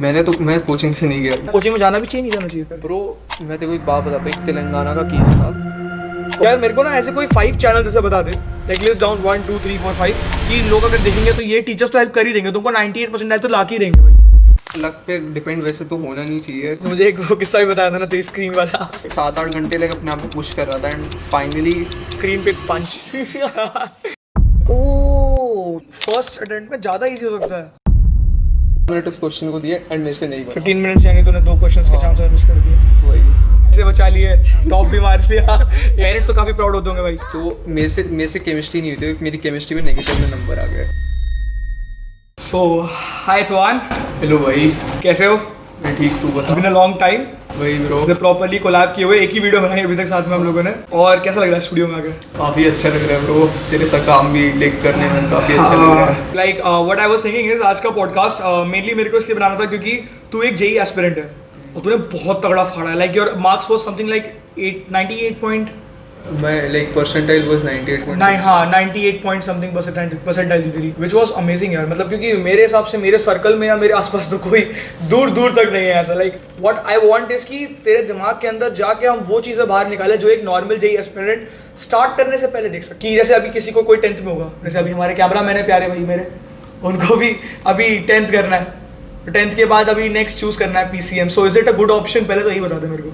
मैं कोचिंग से नहीं गया। कोचिंग में जाना भी चाहिए, नहीं जाना चाहिए? ब्रो मैं तेरे को एक बात बताता हूँ, एक तेलंगाना का केस था यार मेरे को ना ऐसे कोई 5 चैनल जैसे बता दे, लाइक लिस्ट डाउन 1 2 3 4 5 कि लोग अगर देखेंगे तो ये टीचर्स तो हेल्प कर ही देंगे, तुमको 98% तो ला के ही देंगे भाई। लक पे डिपेंड वैसे तो होना नहीं चाहिए। मुझे एक वो किस्सा भी बताया था ना तेरी स्क्रीन वाला, 7-8 घंटे लगे अपने आप को पुश कर रहा था एंड फाइनली स्क्रीन पे पंच। ओह फर्स्ट अटेम्प्ट में ज़्यादा इजी हो सकता है। मिनट उस क्वेश्चन को दिए एंड मेरे से नहीं बना। 15 मिनट्स यानी तूने 2 क्वेश्चंस के चांस मिस कर दिए, वही से बचा लिए, टॉप भी मार लिया। पेरेंट्स तो काफ़ी प्राउड होते होंगे भाई। तो मेरे से केमिस्ट्री नहीं हुई थी, मेरी केमिस्ट्री में नेगेटिव में नंबर आ गया। सो हाय तुआन, हेलो भाई, कैसे हो? मैं ठीक, तू बता। बिन अ लॉन्ग टाइम वही ब्रो, जैसे प्रॉपर्ली कोलैब किए हुए, एक ही वीडियो बनाई अभी तक साथ में हम लोगों ने। और कैसा लग रहा है स्टूडियो में आकर? काफ़ी अच्छा लग रहा है ब्रो, तेरे साथ काम भी लाइक करने में काफ़ी अच्छा लग रहा है। Like what I was thinking is आज का पॉडकास्ट मेनली मेरे को इसलिए बनाना था क्योंकि तू एक जेई एस्पिरेंट है और तूने बहुत तगड़ा फाड़ा है। Like your marks was something like 98 point, मैं लाइक परसेंटाइल वाज 98 नहीं हाँ 98 पॉइंट समथिंग परसेंटाइल थी, विच वाज अमेजिंग यार। मतलब क्योंकि मेरे हिसाब से मेरे सर्कल में या मेरे आसपास तो कोई दूर दूर तक नहीं है ऐसा। Like what I want is कि तेरे दिमाग के अंदर जाके हम वो चीज़ें बाहर निकालें जो एक नॉर्मल जेई एस्पिरेंट स्टार्ट करने से पहले देख सकते। कि जैसे अभी किसी को कोई 10th में होगा, जैसे अभी हमारे कैमरा मैन है प्यारे भाई मेरे, उनको भी अभी 10th करना है, 10th के बाद अभी नेक्स्ट चूज करना है PCM. So is it a good option? पहले तो यही बता दे मेरे को।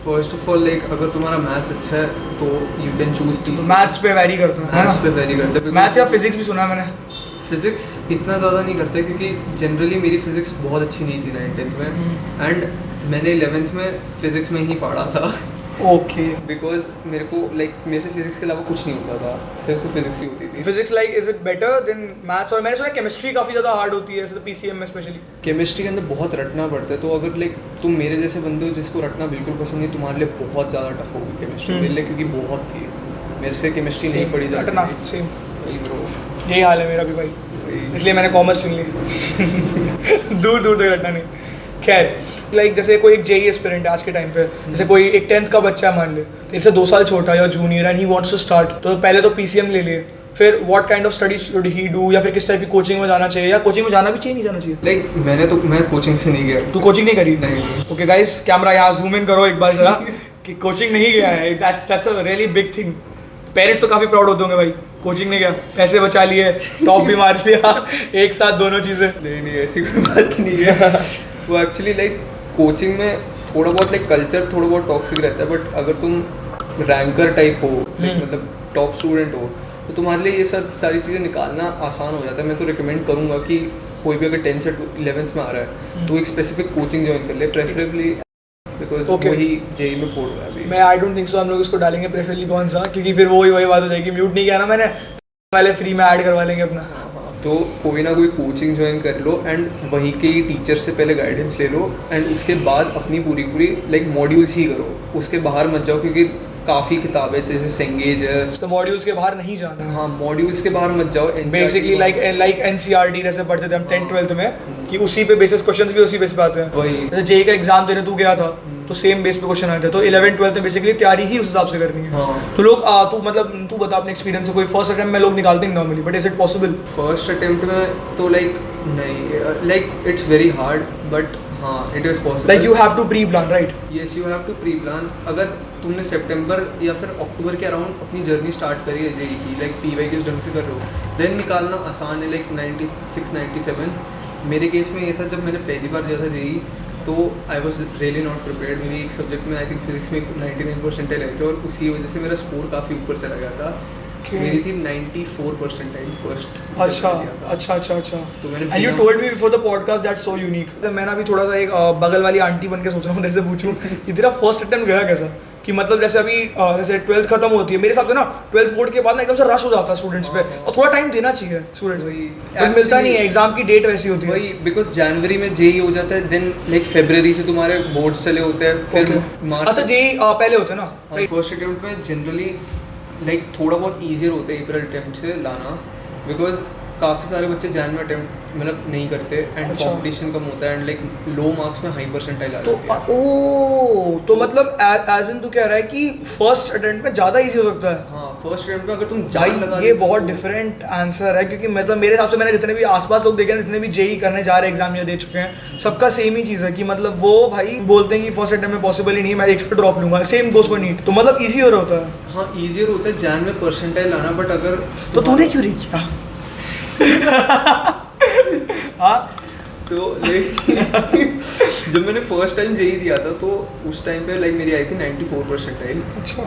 फर्स्ट ऑफ ऑल लाइक अगर तुम्हारा मैथ्स अच्छा है तो you can choose PCM. Maths पे वैरी करता है, मैथ्स पे वेरी करते हैं। मैथ्स या फिजिक्स भी सुना है मैंने। फिजिक्स इतना ज़्यादा नहीं करते क्योंकि जनरली मेरी फिजिक्स बहुत अच्छी नहीं थी 9th में एंड मैंने 11th में फिजिक्स में ही पढ़ा था। ओके बिकॉज मेरे को लाइक मेरे से फिजिक्स के अलावा कुछ नहीं होता था, सिर्फ फिजिक्स ही होती थी। Physics like is it better than maths? और मैंने सुना केमिस्ट्री काफ़ी ज़्यादा हार्ड होती है ऐसे पीसीएम में स्पेशली। केमिस्ट्री के अंदर बहुत रटना पड़ता है, तो अगर लाइक तुम मेरे जैसे बंदे हो जिसको रटना बिल्कुल पसंद नहीं, तुम्हारे लिए बहुत ज़्यादा टफ होगी केमिस्ट्री मेरे लिए, क्योंकि बहुत थी। मेरे से केमिस्ट्री नहीं पढ़ी जाती रटना थी। सेम वही ब्रो, यही हाल है मेरा भी भाई, इसलिए मैंने कॉमर्स चुन ली। दूर दूर तक रटना नहीं। खैर लाइक जैसे कोई एक जेई एस्पिरेंट है आज के टाइम पे, जैसे कोई एक 10th का बच्चा मान ले, तेरे से 2 साल छोटा या junior and he wants to start, तो पहले तो पीसीएम ले लिए, फिर what kind of study should he do, या फिर किस टाइप की कोचिंग में जाना चाहिए, या कोचिंग में जाना भी चाहिए, नहीं जाना चाहिए? लाइक मैं कोचिंग से नहीं गया। तू कोचिंग नहीं करी? नहीं। ओके गाइस, कैमरा यहाँ जूम इन करो एक बार जरा कि कोचिंग नहीं गया है। That's a really big thing. Parents तो काफ़ी प्राउड होते होंगे भाई, कोचिंग नहीं गया, पैसे बचा लिए, टॉप भी मार लिया, एक साथ दोनों चीज़ें। नहीं ऐसी कोई बात नहीं है। वो एक्चुअली लाइक कोचिंग में थोड़ा बहुत लाइक कल्चर थोड़ा बहुत टॉक्सिक रहता है, बट अगर तुम रैंकर टाइप हो, मतलब टॉप स्टूडेंट हो, तो तुम्हारे लिए ये सब सारी चीज़ें निकालना आसान हो जाता है। मैं तो रिकमेंड करूँगा कि कोई भी अगर 10th से 11th में आ रहा है तो एक स्पेसिफिक कोचिंग ज्वाइन कर ले, प्रेफरेबली बिकॉज वही जेई में पढ़ रहा है अभी। मैं आई डोंट थिंक सो हम लोग इसको डालेंगे प्रेफरली कौन सा, क्योंकि फिर वही बात हो जाएगी, म्यूट नहीं किया ना मैंने, पहले फ्री में ऐड करवा लेंगे अपना। तो कोई ना कोई कोचिंग ज्वाइन कर लो एंड वहीं के ही टीचर से पहले गाइडेंस ले लो एंड उसके बाद अपनी पूरी लाइक मॉड्यूल्स ही करो, उसके बाहर मत जाओ क्योंकि काफ़ी किताबें जैसे सेंगेज है, तो मॉड्यूल्स के बाहर नहीं जाना है। हाँ मॉड्यूल्स के बाहर मत जाओ। बेसिकली लाइक एनसीईआरटी जैसे पढ़ते थे हम 10th 12th में, कि उसी पे बेसिस क्वेश्चंस भी उसी बेस पे आते हैं। वही जैसे जेई का एग्जाम देने तू गया था तो सेम बेस पे क्वेश्चन आए थे, तो 11th 12th में बेसिकली तैयारी ही उस हिसाब से करनी है। हाँ। तो लोग तू बता अपने एक्सपीरियंस से, कोई फर्स्ट अटेम्प्ट में लोग निकालते हैं normally, but is it possible? First attempt में तो लाइक नहीं, like it's very hard, but हाँ it is possible. Like you have to pre plan, right? Yes you have to pre plan. अगर तुमने सितंबर या फिर अक्टूबर के अराउंड अपनी जर्नी स्टार्ट करी है जेई की, लाइक पीवाई के ढंग से कर रहे हो, देन निकालना आसान है। लाइक 96 97 मेरे केस में ये था जब मैंने पहली बार दिया था जेई, तो I was really not prepared. मेरी एक सब्जेक्ट में आई थिंक फिजिक्स में 99 परसेंटाइल आए थे और उसी वजह से मेरा स्कोर काफ़ी ऊपर चला गया था। मेरी थी 94 परसेंटाइल फर्स्ट। अच्छा। तो मैंने and you told me before the podcast that's so unique. तो मैं ना अभी थोड़ा सा एक बगल वाली आंटी बन के सोच रहा हूँ तेरे से पूछूं कि तेरा फर्स्ट अटेम्प्ट गया कैसा? कि मतलब जैसे अभी जैसे 12th खत्म होती है मेरे हिसाब से ना, 12th बोर्ड के बाद ना एकदम से रश हो जाता है स्टूडेंट्स पे, और थोड़ा टाइम देना चाहिए स्टूडेंट्स को, बट मिलता नहीं है, एग्जाम की डेट वैसी होती है। वही बिकॉज जनवरी में जेई हो जाता है, देन लाइक फरवरी से तुम्हारे बोर्ड्स चले होते हैं, फिर मार्च। अच्छा जेई पहले होते हैं ना? फर्स्ट अटेम्प्ट में जनरली लाइक थोड़ा बहुत ईजियर होता है अप्रैल अटेम्प्ट से लाना, बिकॉज काफ़ी सारे बच्चे जैन में अटेम्प्ट मतलब नहीं करते एंड कंपटीशन कम होता है एंड लाइक लो मार्क्स में हाई परसेंटाइल आ जाती है। तो मतलब एज इन तू कह रहा है कि फर्स्ट अटेम्प्ट में ज़्यादा इजी हो सकता है? हाँ फर्स्ट अटेम्प्ट में अगर तुम जान लगा भाई ये देते हो बहुत तो- डिफरेंट आंसर है, क्योंकि मतलब मेरे हिसाब से मैंने जितने भी आसपास लोग देखे हैं, जितने भी जेई करने जा रहे हैं, एग्जाम या दे चुके हैं, सबका सेम ही चीज़ है कि मतलब वो भाई बोलते हैं कि फर्स्ट अटेम्प्ट में पॉसिबल ही नहीं है, मैं एक ड्रॉप लूंगा। सेम गोस फॉर नीट, तो मतलब ईजी हो रहा होता है। हाँ ईजियर होता है जैन में परसेंटाइल लाना, बट अगर तो तूने क्यों नहीं किया? हाँ सो जब मैंने फर्स्ट टाइम जेई दिया था तो उस टाइम पे लाइक मेरी आई थी 94 परसेंटाइल। अच्छा।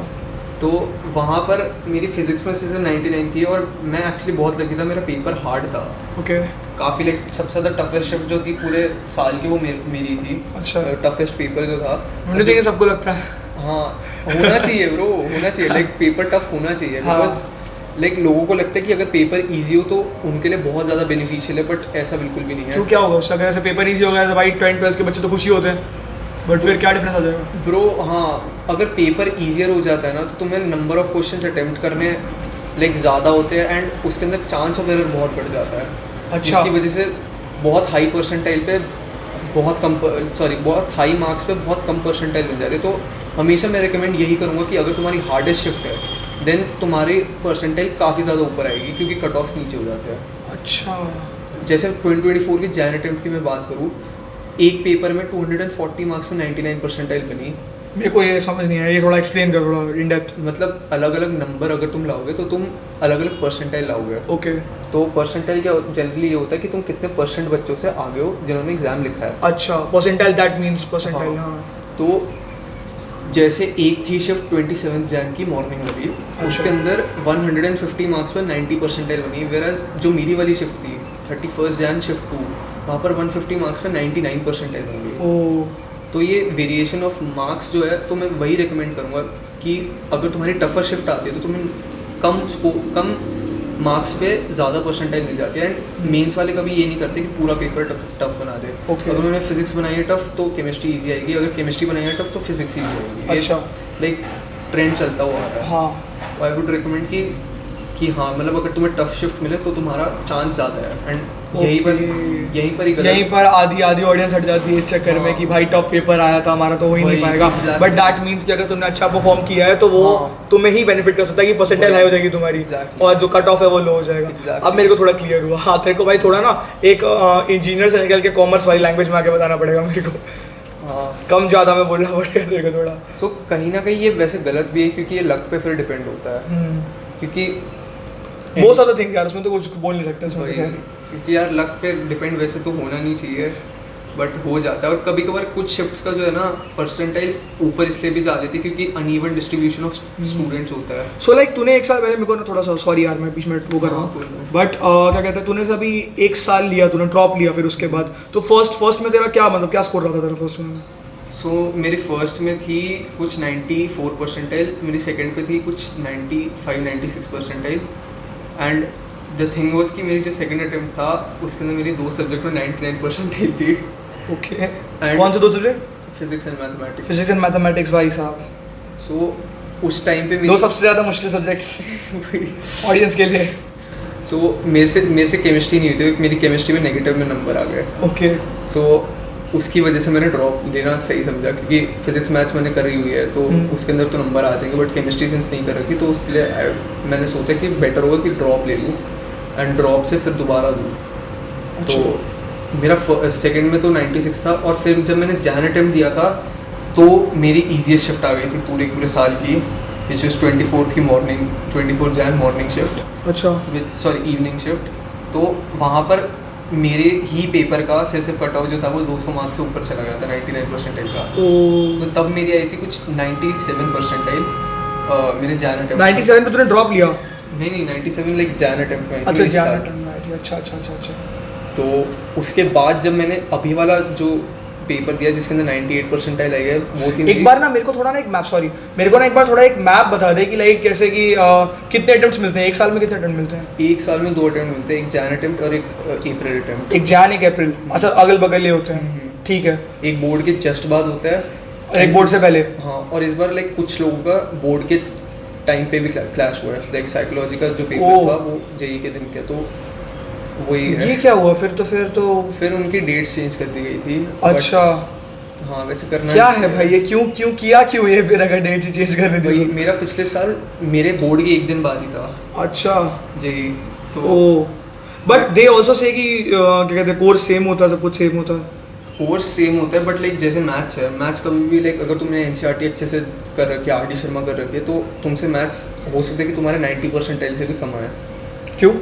तो वहाँ पर मेरी फिजिक्स में से 99 थी और मैं एक्चुअली बहुत लकी था, मेरा पेपर हार्ड था ओके। काफ़ी, लाइक सबसे ज़्यादा टफेस्ट शिफ्ट जो थी पूरे साल की वो मेरी थी। अच्छा। टफेस्ट पेपर जो था मुझे चाहिए, सबको लगता है। हाँ होना चाहिए ब्रो, होना चाहिए, लाइक पेपर टफ होना चाहिए हाँ। बिकॉज लाइक लोगों को लगता है कि अगर पेपर इजी हो तो उनके लिए बहुत ज़्यादा बेनिफिशियल है, बट ऐसा बिल्कुल भी नहीं है। क्यों, क्या होगा उससे? अगर ऐसे पेपर इजी हो गया तो भाई 12th के बच्चे तो खुशी होते हैं, बट फिर क्या डिफरेंस आ जाएगा? ब्रो हाँ, अगर पेपर ईजियर हो जाता है ना तो तुम्हें नंबर ऑफ क्वेश्चन अटेम्प्ट करने लाइक ज़्यादा होते हैं एंड उसके अंदर चांस ऑफ एरर बहुत बढ़ जाता है। अच्छा। जिसकी वजह से बहुत हाई परसेंटाइल पे बहुत हाई मार्क्स पे बहुत कम परसेंटाइल मिल जाते हैं। तो हमेशा मैं रिकमेंड यही करूँगा कि अगर तुम्हारी हार्डेस्ट शिफ्ट है देन तुम्हारी परसेंटाइल काफ़ी ज़्यादा ऊपर आएगी क्योंकि कट ऑफ्स नीचे हो जाते हैं। अच्छा। जैसे 2024 की जैन अटेम्प्ट की मैं बात करूँ, एक पेपर में 240 मार्क्स में 99 परसेंटाइल बनी। मेरे को ये समझ नहीं आया, ये थोड़ा एक्सप्लेन कर, थोड़ा इन डेप्थ। मतलब अलग अलग नंबर अगर तुम लाओगे तो तुम अलग अलग परसेंटाइल लाओगे। ओके। तो परसेंटाइल क्या जनरली ये होता है कि तुम कितने परसेंट बच्चों से आगे हो जिन्होंने एग्जाम लिखा है। अच्छा, परसेंटाइल दैट मींस परसेंटाइल। हाँ। तो जैसे एक थी शिफ्ट 27 जैन की मॉर्निंग वाली, उसके अंदर 150 मार्क्स पर 90 परसेंटाइल बनी, वेराज जो मेरी वाली शिफ्ट थी 31 जैन शिफ्ट 2, वहाँ पर 150 मार्क्स पर 99 परसेंटाइल बन गई। ओ। तो ये वेरिएशन ऑफ मार्क्स जो है, तो मैं वही रिकमेंड करूँगा कि अगर तुम्हारी टफर शिफ्ट आती है तो तुम्हें कम मार्क्स पे ज़्यादा परसेंटाइल मिल जाती है। एंड मेंस वाले कभी ये नहीं करते कि पूरा पेपर टफ बना दे। Okay. अगर उन्होंने फिजिक्स बनाई है टफ तो केमिस्ट्री इजी आएगी, अगर केमिस्ट्री बनाई है टफ तो फिजिक्स इजी आएगी। अच्छा। लाइक ट्रेंड चलता हुआ आ रहा है। हाँ। तो आई वुड रिकमेंड कि हाँ, मतलब अगर तुम्हें टफ शिफ्ट मिले तो तुम्हारा चांस ज़्यादा है। एंड यहीं पर ही यहीं पर आधी ऑडियंस हट जाती है इस चक्कर में हाँ। कि भाई टफ पेपर आया था हमारा तो हो ही नहीं वही, पाएगा। exactly. बट दैट मींस कि अगर तुमने अच्छा परफॉर्म किया है तो वो हाँ। तुम्हें ही बेनिफिट कर सकता है कि परसेंटाइल हाई हो जाएगी तुम्हारी। Exactly. और जो कट ऑफ है वो लो हो जाएगा। Exactly. अब मेरे को थोड़ा क्लियर हुआ। हाँ, तेरे को भाई थोड़ा ना एक इंजीनियर से निकल के कॉमर्स वाली लैंग्वेज में आके बताना पड़ेगा मेरे को। हाँ। कम ज़्यादा में बोलना पड़ेगा तेरे को थोड़ा। सो कहीं ना कहीं ये वैसे गलत भी है क्योंकि ये लक पे फिर डिपेंड होता है। क्योंकि मोस्ट ऑफ द थिंग्स यार, उसमें तो कुछ बोल नहीं सकते इसमें तो खैर। क्योंकि यार लक पे डिपेंड वैसे तो होना नहीं चाहिए, बट हो जाता है। और कभी कभार कुछ शिफ्ट्स का जो है ना परसेंटाइल ऊपर इसलिए भी जा देती है क्योंकि अनइवन डिस्ट्रीब्यूशन ऑफ स्टूडेंट्स होता है। सो लाइक तूने एक साल पहले, मेरे को ना थोड़ा सा सॉरी यार मैं बीच में वो कर रहा हाँ, हूँ, बट क्या कहते हैं, तूने से अभी एक साल लिया, तूने ड्रॉप लिया, फिर उसके बाद तो फर्स्ट में तेरा क्या मतलब क्या स्कोर रहा था तेरा फर्स्ट में? सो मेरी फर्स्ट में थी कुछ 94 परसेंटाइल, मेरी सेकंड पे थी कुछ 95-96 percentile. And the thing was कि मेरी जो सेकंड अटेम्प्ट था उसके अंदर मेरी 2 सब्जेक्ट में 99 परसेंटाइल थी। ओके। And- कौन से 2 subject? Physics and mathematics. Physics and mathematics भाई साहब, सो उस टाइम पे 2 सबसे ज़्यादा मुश्किल सब्जेक्ट्स ऑडियंस के लिए। सो मेरे से केमिस्ट्री नहीं हुई थी, मेरी केमिस्ट्री में नेगेटिव में नंबर आ गए। ओके। सो उसकी वजह से मैंने ड्रॉप लेना सही समझा क्योंकि फिजिक्स मैथ्स मैंने करी हुई है तो उसके अंदर तो नंबर आ जाएंगे, बट केमिस्ट्री सेंस नहीं कर रखी, तो उसके लिए मैंने सोचा कि बेटर होगा कि ड्रॉप ले लूँ एंड ड्रॉप से फिर दोबारा दूँ। तो मेरा सेकंड में तो 96 था और फिर जब मैंने जैन अटेम्प्ट दिया था तो मेरी ईजीएस्ट शिफ्ट आ गई थी पूरे साल की, विच इज़ 24 की मॉर्निंग, 24 जैन मॉर्निंग शिफ्ट। अच्छा। Evening shift. तो वहाँ पर मेरे ही पेपर का सिर्फ कट ऑफ जो था वो 200 मार्क्स से ऊपर चला गया था 99 परसेंटाइल का। तो तब मेरी आई थी कुछ 97 परसेंटाइल मेरे जैन अटेम्प्ट। 97 पे तूने ड्रॉप लिया? नहीं 97 लाइक जैन अटेम्प्ट में आई थी। अच्छा, इस जैन साल। अटेम्प्ट में आई थी। अच्छा। तो उसके बाद जब मैंने अभी वाला जो पेपर दिया जिसके अंदर 98 परसेंटाइल आई है वो थी एक बार ना मेरे को थोड़ा ना एक मैप थोड़ा एक मैप बता दे कि लाइक कैसे कि कितने अटेम्प्ट्स मिलते हैं एक साल में, कितने अटेम्प्ट मिलते हैं? एक साल में 2 अटेम्प्ट मिलते हैं, एक जैन अटेम्प्ट और एक अप्रैल अटेम्प्ट। एक जैन, एक अप्रैल। अच्छा, अगल बगल ये होते हैं, ठीक है। एक बोर्ड के जस्ट बाद होता है और एक बोर्ड से पहले। हाँ, और इस बार लाइक कुछ लोगों का बोर्ड के टाइम पे भी क्लैश हुआ है, लाइक साइकोलॉजी का जो पेपर था वो जेई के दिन के, तो वही है। ये क्या हुआ फिर तो फिर उनकी डेट्स चेंज कर दी गई थी। अच्छा। हाँ वैसे करना क्या है भाई ये, क्यों क्यों किया क्यों ये फिर अगर डेट चेंज करने भाई दी? मेरा पिछले साल मेरे बोर्ड के एक दिन बाद ही था अच्छा जी। सो ओ, बट दे ऑल्सो से कि क्या कहते हैं कोर्स सेम होता है, सब कुछ सेम होता है। कोर्स सेम होता है बट लाइक जैसे मैथ्स है, मैथ्स कभी भी लाइक अगर तुमने एनसीईआरटी अच्छे से कर रखी है, आर डी शर्मा कर रखी है, तो तुमसे मैथ्स हो सकता है कि तुम्हारे 90% से भी कम आए। क्यों?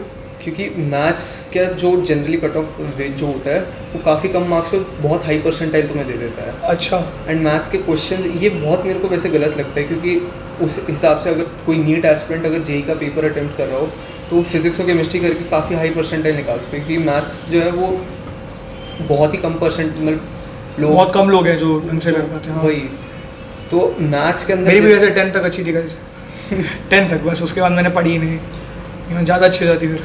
क्योंकि मैथ्स का जो जनरली कट ऑफ रेट जो होता है वो काफ़ी कम मार्क्स पे बहुत हाई परसेंटाइल तुम्हें दे देता है। अच्छा। एंड मैथ्स के क्वेश्चंस ये बहुत मेरे को वैसे गलत लगता है, क्योंकि उस हिसाब से अगर कोई नीट एस्पिरेंट अगर जेई का पेपर अटेम्प्ट कर रहा हो तो फिजिक्स और केमिस्ट्री करके काफ़ी हाई परसेंटाइल निकाल सकते हैं, क्योंकि मैथ्स जो है वो बहुत ही कम परसेंट मतलब लोग बहुत कम लोग हैं जो उनसे कर पाते हैं। हाँ। वही तो मैथ्स के अंदर मेरी भी वैसे 10th तक अच्छी थी गाइस। 10th तक बस, उसके बाद मैंने पढ़ी ही नहीं, मैं ज़्यादा अच्छी हो जाती फिर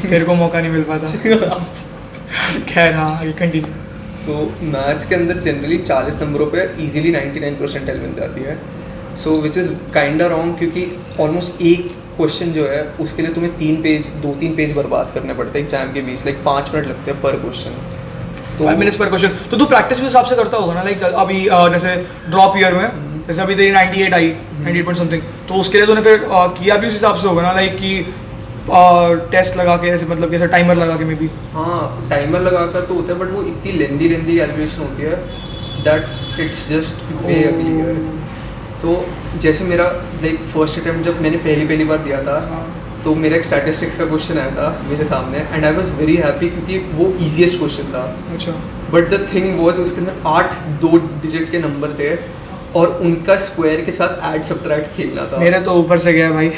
तेरे को मौका नहीं मिल पाता। खैर हाँ, ये कंटिन्यू। सो मैथ्स के अंदर जनरली 40 नंबरों पे इजीली 99 परसेंटाइल मिल जाती है। सो विच इज़ काइंडा रॉन्ग, क्योंकि ऑलमोस्ट एक क्वेश्चन जो है उसके लिए तुम्हें 2-3 पेज बर्बाद करने पड़ते हैं एग्जाम के बीच, लाइक 5 मिनट लगते हैं पर क्वेश्चन। तो 5 minutes पर क्वेश्चन। तो तू प्रैक्टिस भी हिसाब से करता होगा ना, लाइक अभी जैसे ड्रॉप ईयर में जैसे अभी तेरी 98 आई, 98 पॉइंट समथिंग, तो उसके लिए तूने फिर किया भी उस हिसाब से होगा ना, लाइक कि टेस्ट लगा के ऐसे, मतलब जैसे टाइमर लगा के मे बी। हाँ टाइमर लगा कर तो होता है, बट वो इतनी लेंदी कैलकुलेशन होती है that it's just way clear. तो जैसे मेरा लाइक फर्स्ट अटैम्प्ट जब मैंने पहली बार दिया था, तो मेरा एक स्टैटिस्टिक्स का क्वेश्चन आया था मेरे सामने, and I was very happy क्योंकि वो ईजीएस्ट क्वेश्चन था। अच्छा। बट द थिंग वाज उसके अंदर 8 2 डिजिट के नंबर थे और उनका स्क्वायर के साथ ऐड सब्ट्रैक्ट खेलना था। मेरे तो ऊपर से गया भाई।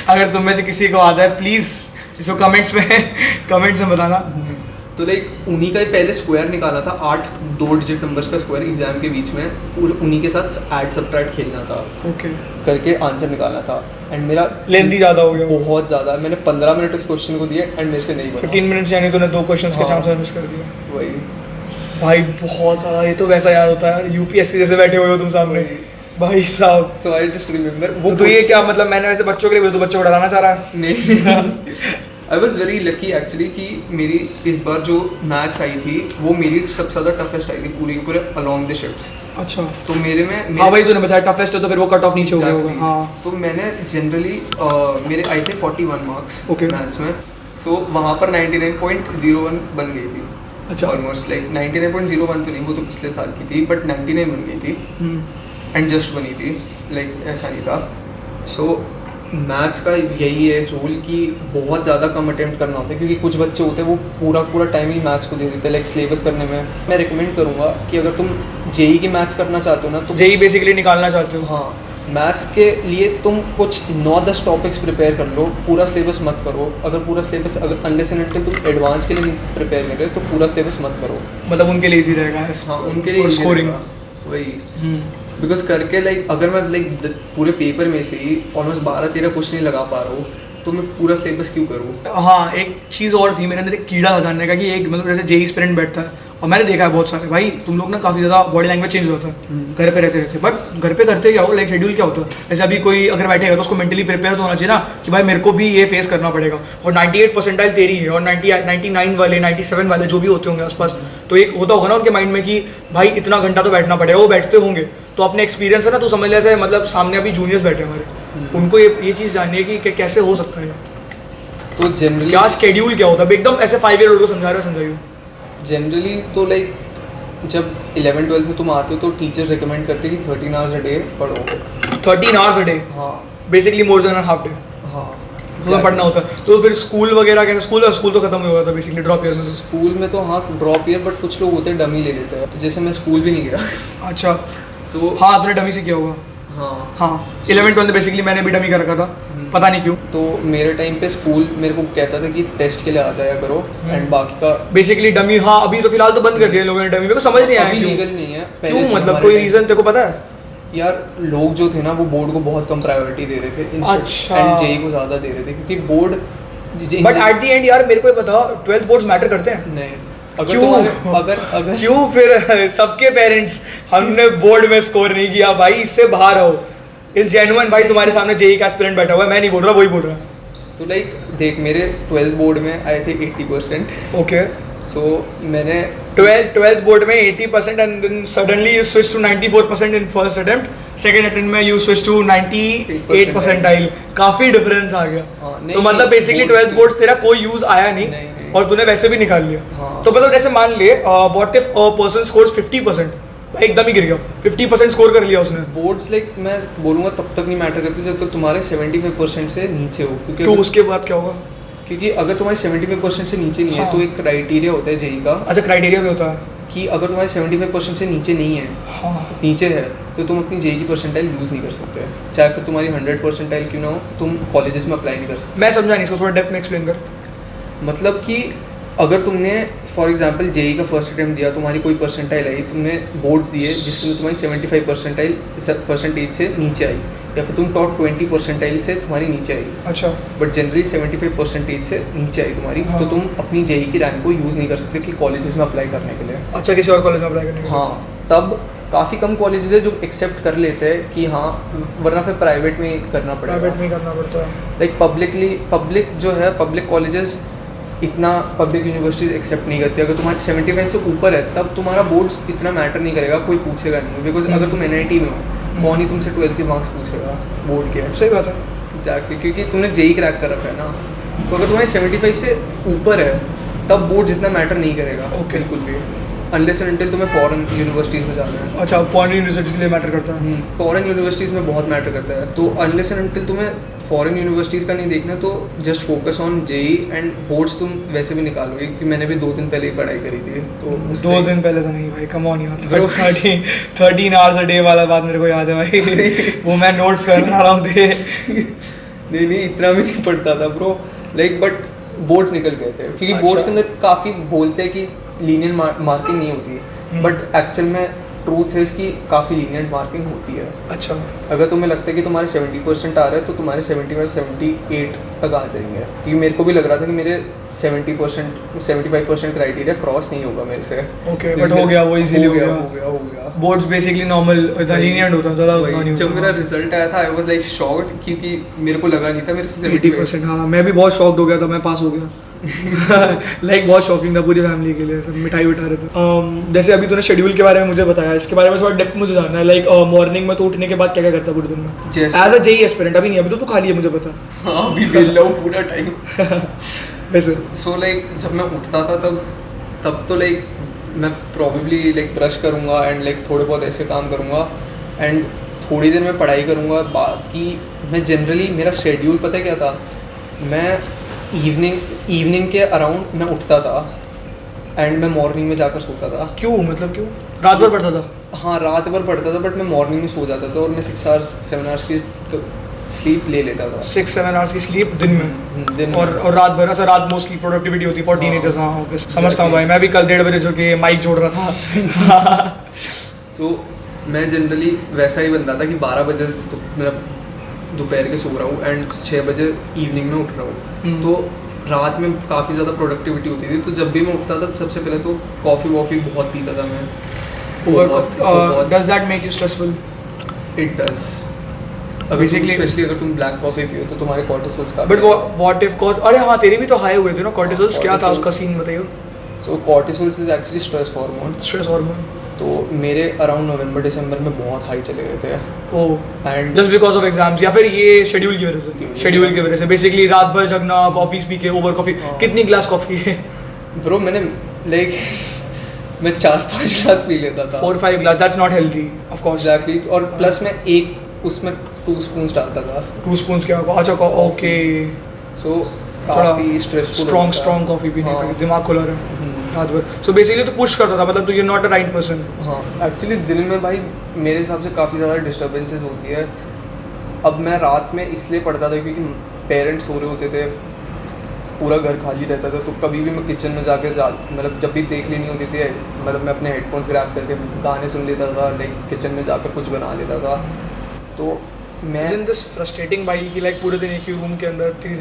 अगर तुम में से किसी को आता है प्लीज़ इसको कमेंट्स में बताना। तो लाइक उन्हीं का ही पहले स्क्वायर निकाला था, 8 2 डिजिट नंबर्स का स्क्वायर एग्जाम के बीच में, और उन्हीं के साथ ऐड सब्ट्रैक्ट खेलना था। ओके। करके आंसर निकालना था, एंड मेरा लेंदी ज़्यादा हो गया। बहुत ज़्यादा, मैंने 15 मिनट उस क्वेश्चन को दिए एंड मेरे से नहीं बना। 15 मिनट्स यानी तूने 2 क्वेश्चंस के हाँ। चांस मिस कर दिए वही भाई। बहुत ज़्यादा, ये तो वैसा याद होता है यूपीएससी जैसे बैठे हुए हो तुम सामने भाई साहब। सो आई जस्ट रिमेंबर वो। तो ये क्या मतलब, मैंने वैसे बच्चों के लिए तो बच्चों को डराना चाह रहा है? नहीं I was very lucky actually कि मेरी इस बार जो मैथ्स आई थी वो मेरी सबसे ज़्यादा टफेस्ट आई थी पूरे अलॉन्ग द शिफ्ट्स। अच्छा। तो हाँ भाई तूने बताया टफेस्ट है तो फिर वो कट ऑफ नीचे हो गया होगा। हाँ। तो मैंने जनरली मेरे आए थे 41 मार्क्स Okay. मैथ्स में। सो वहाँ पर 99.01 बन गई थी। अच्छा। ऑलमोस्ट लाइक 99.01 तो नहीं, वो तो पिछले साल की थी, बट 99 बन गई थी एंड जस्ट बनी थी, लाइक ऐसा नहीं था। सो मैथ्स का यही है झोल कि बहुत ज़्यादा कम अटेम्प्ट करना होता है, क्योंकि कुछ बच्चे होते हैं वो पूरा टाइम ही मैथ्स को दे देते हैं, लाइक सिलेबस करने में। मैं रिकमेंड करूँगा कि अगर तुम जेई की मैथ्स करना चाहते हो ना, तो जेई बेसिकली निकालना चाहते हो। हाँ मैथ्स के लिए तुम कुछ 9-10 टॉपिक्स प्रिपेयर कर लो, पूरा सिलेबस मत करो। अगर पूरा सिलेबस अगर अनलेस एंड अनटिल तुम एडवांस के लिए नहीं प्रिपेयर कर रहे हो तो पूरा सिलेबस मत करो। मतलब उनके लिए इजी रहेगा। हाँ उनके लिए स्कोरिंग। वही बिकॉज करके लाइक अगर मैं लाइक पूरे पेपर में से ही ऑलमोस्ट 12-13 क्वेश्चन ही लगा पा रहा हूँ, तो मैं पूरा सिलेबस क्यों करूँ। हाँ एक चीज़ और थी मेरे अंदर, एक कीड़ा था जानने का कि एक मतलब जैसे जेई स्टूडेंट बैठता है और मैंने देखा है बहुत सारे भाई तुम लोग ना काफ़ी ज़्यादा बॉडी लैंग्वेज चेंज होता है घर पे रहते बट घर पे करते क्या हो, लाइक शेड्यूल क्या होता है। जैसे अभी कोई अगर बैठेगा तो उसको मेंटली प्रिपेयर तो होना चाहिए ना कि भाई मेरे को भी ये फेस करना पड़ेगा, और 98 परसेंटाइल तेरी है और 99 वाले 97 वाले जो भी होते होंगे आसपास, तो एक होता होगा ना उनके माइंड में कि भाई इतना घंटा तो बैठना पड़ेगा। वो बैठते होंगे तो अपने एक्सपीरियंस है ना, तो समझ ले ऐसे मतलब सामने अभी जूनियर्स बैठे हमारे, उनको ये चीज़ जाननी है कि कैसे हो सकता है। तो जनरली क्या स्केड्यूल क्या होता है एकदम ऐसे 5 ईयर ओल्ड को समझा रहे हो, समझाइए। जनरली तो लाइक जब 11th-12th में तुम आते हो तो टीचर रिकमेंड करते हैं कि 13 आवर्स अ डे पढ़ो। 13 आवर्स अ डे? हाँ basically more than half day. हाँ तो पढ़ना होता है। तो फिर स्कूल वगैरह कैसे, स्कूल तो खत्म हो गया था बेसिकली ड्रॉप ईयर में। तो स्कूल में तो हाँ ड्रॉप ईयर, बट कुछ लोग होते हैं डमी ले लेते हैं, तो जैसे मैं स्कूल भी नहीं गया। अच्छा। सो हाँ आपने डमी से किया होगा। हाँ 11th-12th बेसिकली मैंने भी डमी कर रखा था, पता नहीं क्यों। तो मेरे टाइम पे स्कूल मेरे को कहता था कि टेस्ट के लिए आ जाया करो, एंड बाकी का बेसिकली डमी। हाँ अभी तो फिलहाल तो बंद कर दिया लोगों ने डमी, मेरे को समझ नहीं आया अभी क्यों। लीगल नहीं है। क्यों मतलब कोई रीजन तेरे को पता है? यार लोग जो थे ना वो बोर्ड को बहुत कम प्रायोरिटी दे रहे थे, अच्छा। एंड जेई को ज़्यादा दे रहे थे, क्योंकि board but at the and यार मेरे को ये बताओ 12th बोर्ड्स मैटर करते हैं? नहीं। अगर क्यों? अगर क्यों फिर सबके पेरेंट्स हमने बोर्ड में स्कोर नहीं किया भाई, इससे बाहर हो। इस जेन्युइन भाई तुम्हारे सामने जेई का एस्पिरेंट बैठा हुआ है, मैं नहीं बोल रहा, वही बोल रहा है। तो लाइक देख मेरे 12th बोर्ड में आए थे 80%। ओके। सो मैंने 12th बोर्ड में 80% and then suddenly you switch to 94% in first attempt, second attempt में यू स्विच टू 98 परसेंटाइल, काफी डिफरेंस आ गया। तो मतलब बेसिकली 12th बोर्ड तेरा कोई यूज आया नहीं और तूने वैसे भी निकाल लिया। तो मतलब जैसे मान ले what if a person scores 50%, एकदम ही गिर गया, 50% स्कोर कर लिया उसने। बोर्ड्स लाइक मैं बोलूँगा तब तक नहीं मैटर करती जब तक तुम्हारे 75% से नीचे हो, क्योंकि तो उसके बाद क्या होगा? क्योंकि अगर तुम्हारे 75% से नीचे नहीं है तो एक क्राइटेरिया होता है जेई का। अच्छा, क्राइटेरिया भी होता है कि अगर तुम्हारे 75% से नीचे नहीं है, नीचे है, तो तुम अपनी जेई की परसेंटाइल यूज़ नहीं कर सकते, चाहे फिर तुम्हारी 100 परसेंटाइल क्यों ना हो, तुम कॉलेजेस में अप्लाई नहीं कर सकते। मैं समझा नहीं इसको, थोड़ा डेप्थ में एक्सप्लेन कर। मतलब कि अगर तुमने फॉर एग्जांपल जेई का फर्स्ट अटेम्प्ट दिया, तुम्हारी कोई परसेंटाइल आई, तुमने बोर्ड्स दिए जिसके अंदर तुम्हारी 75 परसेंटेज से नीचे आई, या फिर तुम टॉप 20 परसेंटाइल से तुम्हारी नीचे आई। अच्छा। बट जनरली 75 परसेंटेज से नीचे आई तुम्हारी, हाँ। तो तुम अपनी जेई की रैंक को यूज़ नहीं कर सकते कि कॉलेजेस में अप्लाई करने के लिए। अच्छा, किसी और कॉलेज में अप्लाई करने के लिए? हाँ, तब काफ़ी कम कॉलेजेस है जो एक्सेप्ट कर लेते हैं कि हाँ, वरना फिर प्राइवेट में करना पड़ेगा। प्राइवेट में करना पड़ता है। लाइक पब्लिक जो है, पब्लिक कॉलेजेस इतना पब्लिक यूनिवर्सिटीज़ एक्सेप्ट नहीं करती। अगर तुम्हारी 75 से ऊपर है तब तुम्हारा बोर्ड्स इतना मैटर नहीं करेगा, कोई पूछेगा नहीं, बिकॉज अगर तुम NIT में हो कौन ही तुमसे 12th के मार्क्स पूछेगा बोर्ड के। सही बात है। एग्जैक्टली, क्योंकि तुमने जेई क्रैक कर रखा है ना, तो अगर तुम्हारी 75 से ऊपर है तब बोर्ड जितना मैटर नहीं करेगा। Okay. बिल्कुल भी, अनलेस एंड अनटिल तुम्हें फॉरेन यूनिवर्सिटीज़ में जाना है। अच्छा, फॉरेन यूनिवर्सिटीज़ के लिए मैटर करता है। फॉरेन यूनिवर्सिटीज़ में बहुत मैटर करता है, तो अनलेस एंड अनटिल तुम्हें फॉरेन यूनिवर्सिटीज़ का नहीं देखना, तो just focus on JEE and boards तुम वैसे भी निकालोगे, क्योंकि मैंने भी 2 दिन पहले ही पढ़ाई करी थी। तो 2 दिन पहले तो नहीं भाई, कम ऑन यार, 13 आवर्स अ डे वाला बात मेरे को याद है भाई। वो मैं नोट्स कर बना रहा हूँ थे। नहीं, इतना भी नहीं पढ़ता था ब्रो, लाइक बट बोर्ड्स निकल गए थे, क्योंकि बोर्ड्स के अंदर काफ़ी बोलते हैं कि लीनियर मार्किंग नहीं होती, बट एक्चुअल में ट्रूथ है इसकी काफ़ी लीनियंट मार्किंग होती है। अच्छा। अगर तुम्हें लगता है कि तुम्हारे 70% आ रहे हैं तो तुम्हारे 75 तक आ जाएंगे, क्योंकि मेरे को भी लग रहा था कि मेरे 75% क्राइटेरिया क्रॉस नहीं होगा मेरे से। ओके, बट हो गया, वो इजीली हो गया। बोर्ड्स बेसिकली नॉर्मल लीनियंट होता है, ज़्यादा नहीं होता। जब मेरा रिजल्ट आया था आई वाज लाइक शॉक्ड, क्योंकि मेरे को लगा नहीं था मेरे से 80%। हाँ, मैं भी बहुत शॉक्ड हो गया था, मैं पास हो गया। लाइक बहुत शॉकिंग था पूरी फैमिली के लिए, सब मिठाई बिठा रहे थे। जैसे अभी तूने शेड्यूल के बारे में मुझे बताया, इसके बारे में थोड़ा डेप्थ मुझे जानना है। लाइक मॉर्निंग में तो उठने के बाद क्या क्या करता पूरे दिन में एज अ जेई एस्पिरेंट? अभी नहीं, अभी तो तू खाली है, मुझे पता। हाँ, अभी बेल लो पूरा टाइम। वैसे सो लाइक जब मैं उठता था तब तो लाइक मैं प्रॉबेबली लाइक ब्रश करूँगा एंड लाइक थोड़े बहुत ऐसे काम करूँगा एंड थोड़ी देर में पढ़ाई करूँगा। बाकी मैं जनरली, मेरा शेड्यूल पता है क्या था, मैं इवनिंग के अराउंड मैं उठता था एंड मैं मॉर्निंग में जाकर सोता था। क्यों? मतलब क्यों? रात भर पढ़ता था? हाँ, रात भर पढ़ता था, बट मैं मॉर्निंग में सो जाता था और मैं 7 आवर्स की स्लीप ले लेता था। 6-7 आवर्स की स्लीप दिन में? और रात भर? अच्छा, रात मोस्टली प्रोडक्टिविटी होती है फॉर टीनेजर्स। हाँ, ओके, समझता हूँ भाई। मैं भी कल 1:30 बजे जो कि माइक जोड़ रहा था। सो मैं जनरली वैसा ही बनता था कि 12 बजे तो मेरा दोपहर के सो रहा हूँ एंड 6 बजे इवनिंग में उठ रहा हूँ। तो रात में काफ़ी ज़्यादा प्रोडक्टिविटी होती थी, तो जब भी मैं उठता था सबसे पहले तो कॉफ़ी बहुत पीता था मैं। Does that make you stressful? It does. Specially अगर तुम ब्लैक कॉफ़ी पियो तो तुम्हारे कॉर्टिसोल्स का। बट व्हाट इफ अरे हाँ, तेरे भी तो हाई हुए थे ना कॉर्टिसोल्स? क्या था उसका सीन, बताइए। So cortisols is actually stress hormone. तो मेरे अराउंड नवंबर-दिसंबर में बहुत हाई चले गए थे। Oh, and just because of exams या फिर ये शेड्यूल की वजह से? बेसिकली रात भर जगना, कॉफीज पी के, ओवर कॉफी। कितनी ग्लास कॉफी है ब्रो? मैंने लाइक मैं 4-5 ग्लास पी लेता था। 4-5 glass, that's not healthy of course. Exactly, और प्लस मैं एक उसमें 2 स्पून डालता था। 2 स्पून क्या होगा? अच्छा, ओके। सो काफी स्ट्रेसफुल, स्ट्रॉन्ग कॉफी पीने का दिमाग खुला रहा रात भर। सो बेसिकली तो पुश करता था, मतलब तो you not a right person. हाँ, एक्चुअली दिन में भाई मेरे हिसाब से काफ़ी ज़्यादा डिस्टर्बेंसेस होती है। अब मैं रात में इसलिए पढ़ता था क्योंकि पेरेंट्स सो रहे होते थे, पूरा घर खाली रहता था, तो कभी भी मैं किचन में जाकर मतलब जब भी ब्रेक लेनी होती थी, मतलब मैं अपने हेडफोन्स ग्रैब करके गाने सुन लेता था, लाइक किचन में जाकर कुछ बना लेता था। तो मैं Isn't this frustrating भाई कि लाइक पूरे दिन एक ही रूम के अंदर 30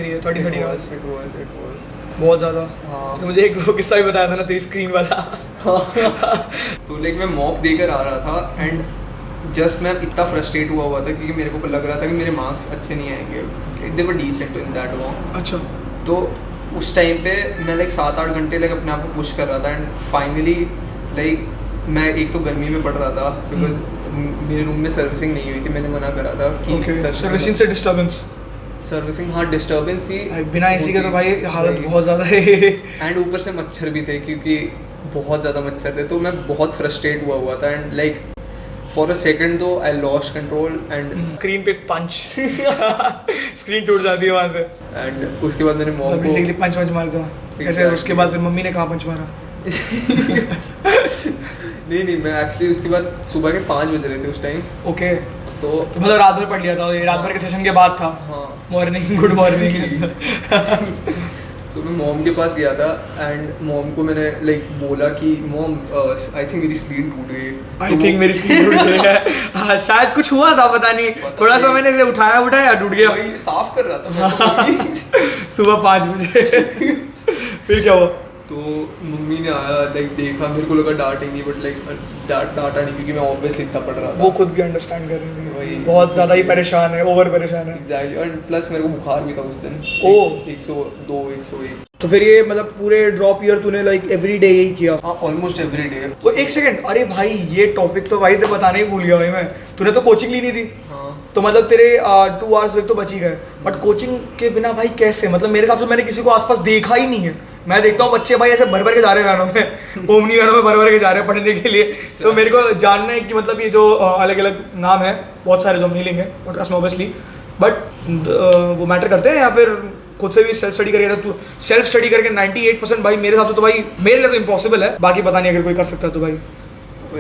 आवर्स? It was बहुत ज़्यादा। हाँ, तो मुझे एक वो किस्सा भी बताया था ना तेरी स्क्रीन वाला। तो लाइक मैं मॉक देकर आ रहा था एंड जस्ट मैं इतना फ्रस्ट्रेट हुआ था क्योंकि मेरे को लग रहा था कि मेरे मार्क्स अच्छे नहीं आएंगे। दे वर डिसेंट इन दैट वॉक। अच्छा। तो उस टाइम पे मैं लाइक 7-8 घंटे लाइक अपने आप को पुश कर रहा था एंड फाइनली लाइक मैं एक तो गर्मी में पढ़ रहा था बिकॉज मेरे रूम में सर्विसिंग नहीं हुई थी, मैंने मना करा था कि सर्विसिंग से डिस्टर्बेंस, सर्विसिंग हाँ डिस्टर्बेंस थी बिना एसी के तो भाई हालत बहुत ज़्यादा है। एंड ऊपर से मच्छर भी थे क्योंकि बहुत ज़्यादा मच्छर थे, तो मैं बहुत फ्रस्ट्रेट हुआ था and like for a second though I lost control and screen पे पंच स्क्रीन टूट जाती है वहाँ से एंड उसके बाद मैंने मॉम को बेसिकली पंच मार दो ऐसे। उसके बाद फिर मम्मी ने कहाँ पंच मारा? नहीं मैं एक्चुअली उसके बाद सुबह के 5 बज रहे थे उस टाइम। ओके तो मतलब रात भर पढ़ लिया था, ये रात भर के सेशन के बाद था? हाँ मॉर्निंग, गुड मॉर्निंग। सो मैं मॉम के पास गया था एंड मॉम को मैंने लाइक बोला कि मॉम आई थिंक मेरी स्क्रीन टूट गई। आई थिंक मेरी स्क्रीन टूट गई है। हाँ शायद कुछ हुआ था, पता नहीं, थोड़ा सा मैंने इसे उठाया टूट गया। भाई साफ कर रहा था मैं सुबह 5 बजे। फिर क्या हुआ? तो मम्मी ने आया लाइक देखा, मेरे को लगा डांटेंगी बट लाइक डांटा नहीं क्योंकि मैं ऑब्वियसली इतना पढ़ रहा था। वो खुद भी अंडरस्टैंड कर रही थी, बहुत ज़्यादा ही परेशान है, ओवर परेशान है। एग्जैक्टली, और प्लस मेरे को बुखार भी था उस दिन। 102 101। तो फिर ये मतलब पूरे ड्रॉप ईयर तूने लाइक एवरी डे यही किया? हाँ ऑलमोस्ट एवरी डे। तो एक सेकंड, अरे भाई ये टॉपिक तो भाई तो बताने ही भूल गया भाई मैं, तूने तो कोचिंग ली नहीं थी? हाँ। तो मतलब तेरे 2 आवर्स तो बच ही गए, बट कोचिंग के बिना भाई कैसे? मतलब मेरे हिसाब से मैंने किसी को आसपास देखा ही नहीं है। मैं देखता हूँ बच्चे भाई ऐसे भर भर के जा रहे हैं वैनों में, ओमनी वैनों में भर भर के जा रहे हैं पढ़ने के लिए। तो मेरे को जानना है कि मतलब ये जो अलग अलग नाम है बहुत सारे जो हम नहीं लेंगे पॉडकास्ट में ऑब्वियसली, बट वो मैटर करते हैं या फिर खुद से भी सेल्फ स्टडी करके? तू सेल्फ स्टडी करके 98% भाई मेरे हिसाब से तो भाई मेरे लिए तो इम्पॉसिबल है, बाकी पता नहीं अगर कोई कर सकता है तो भाई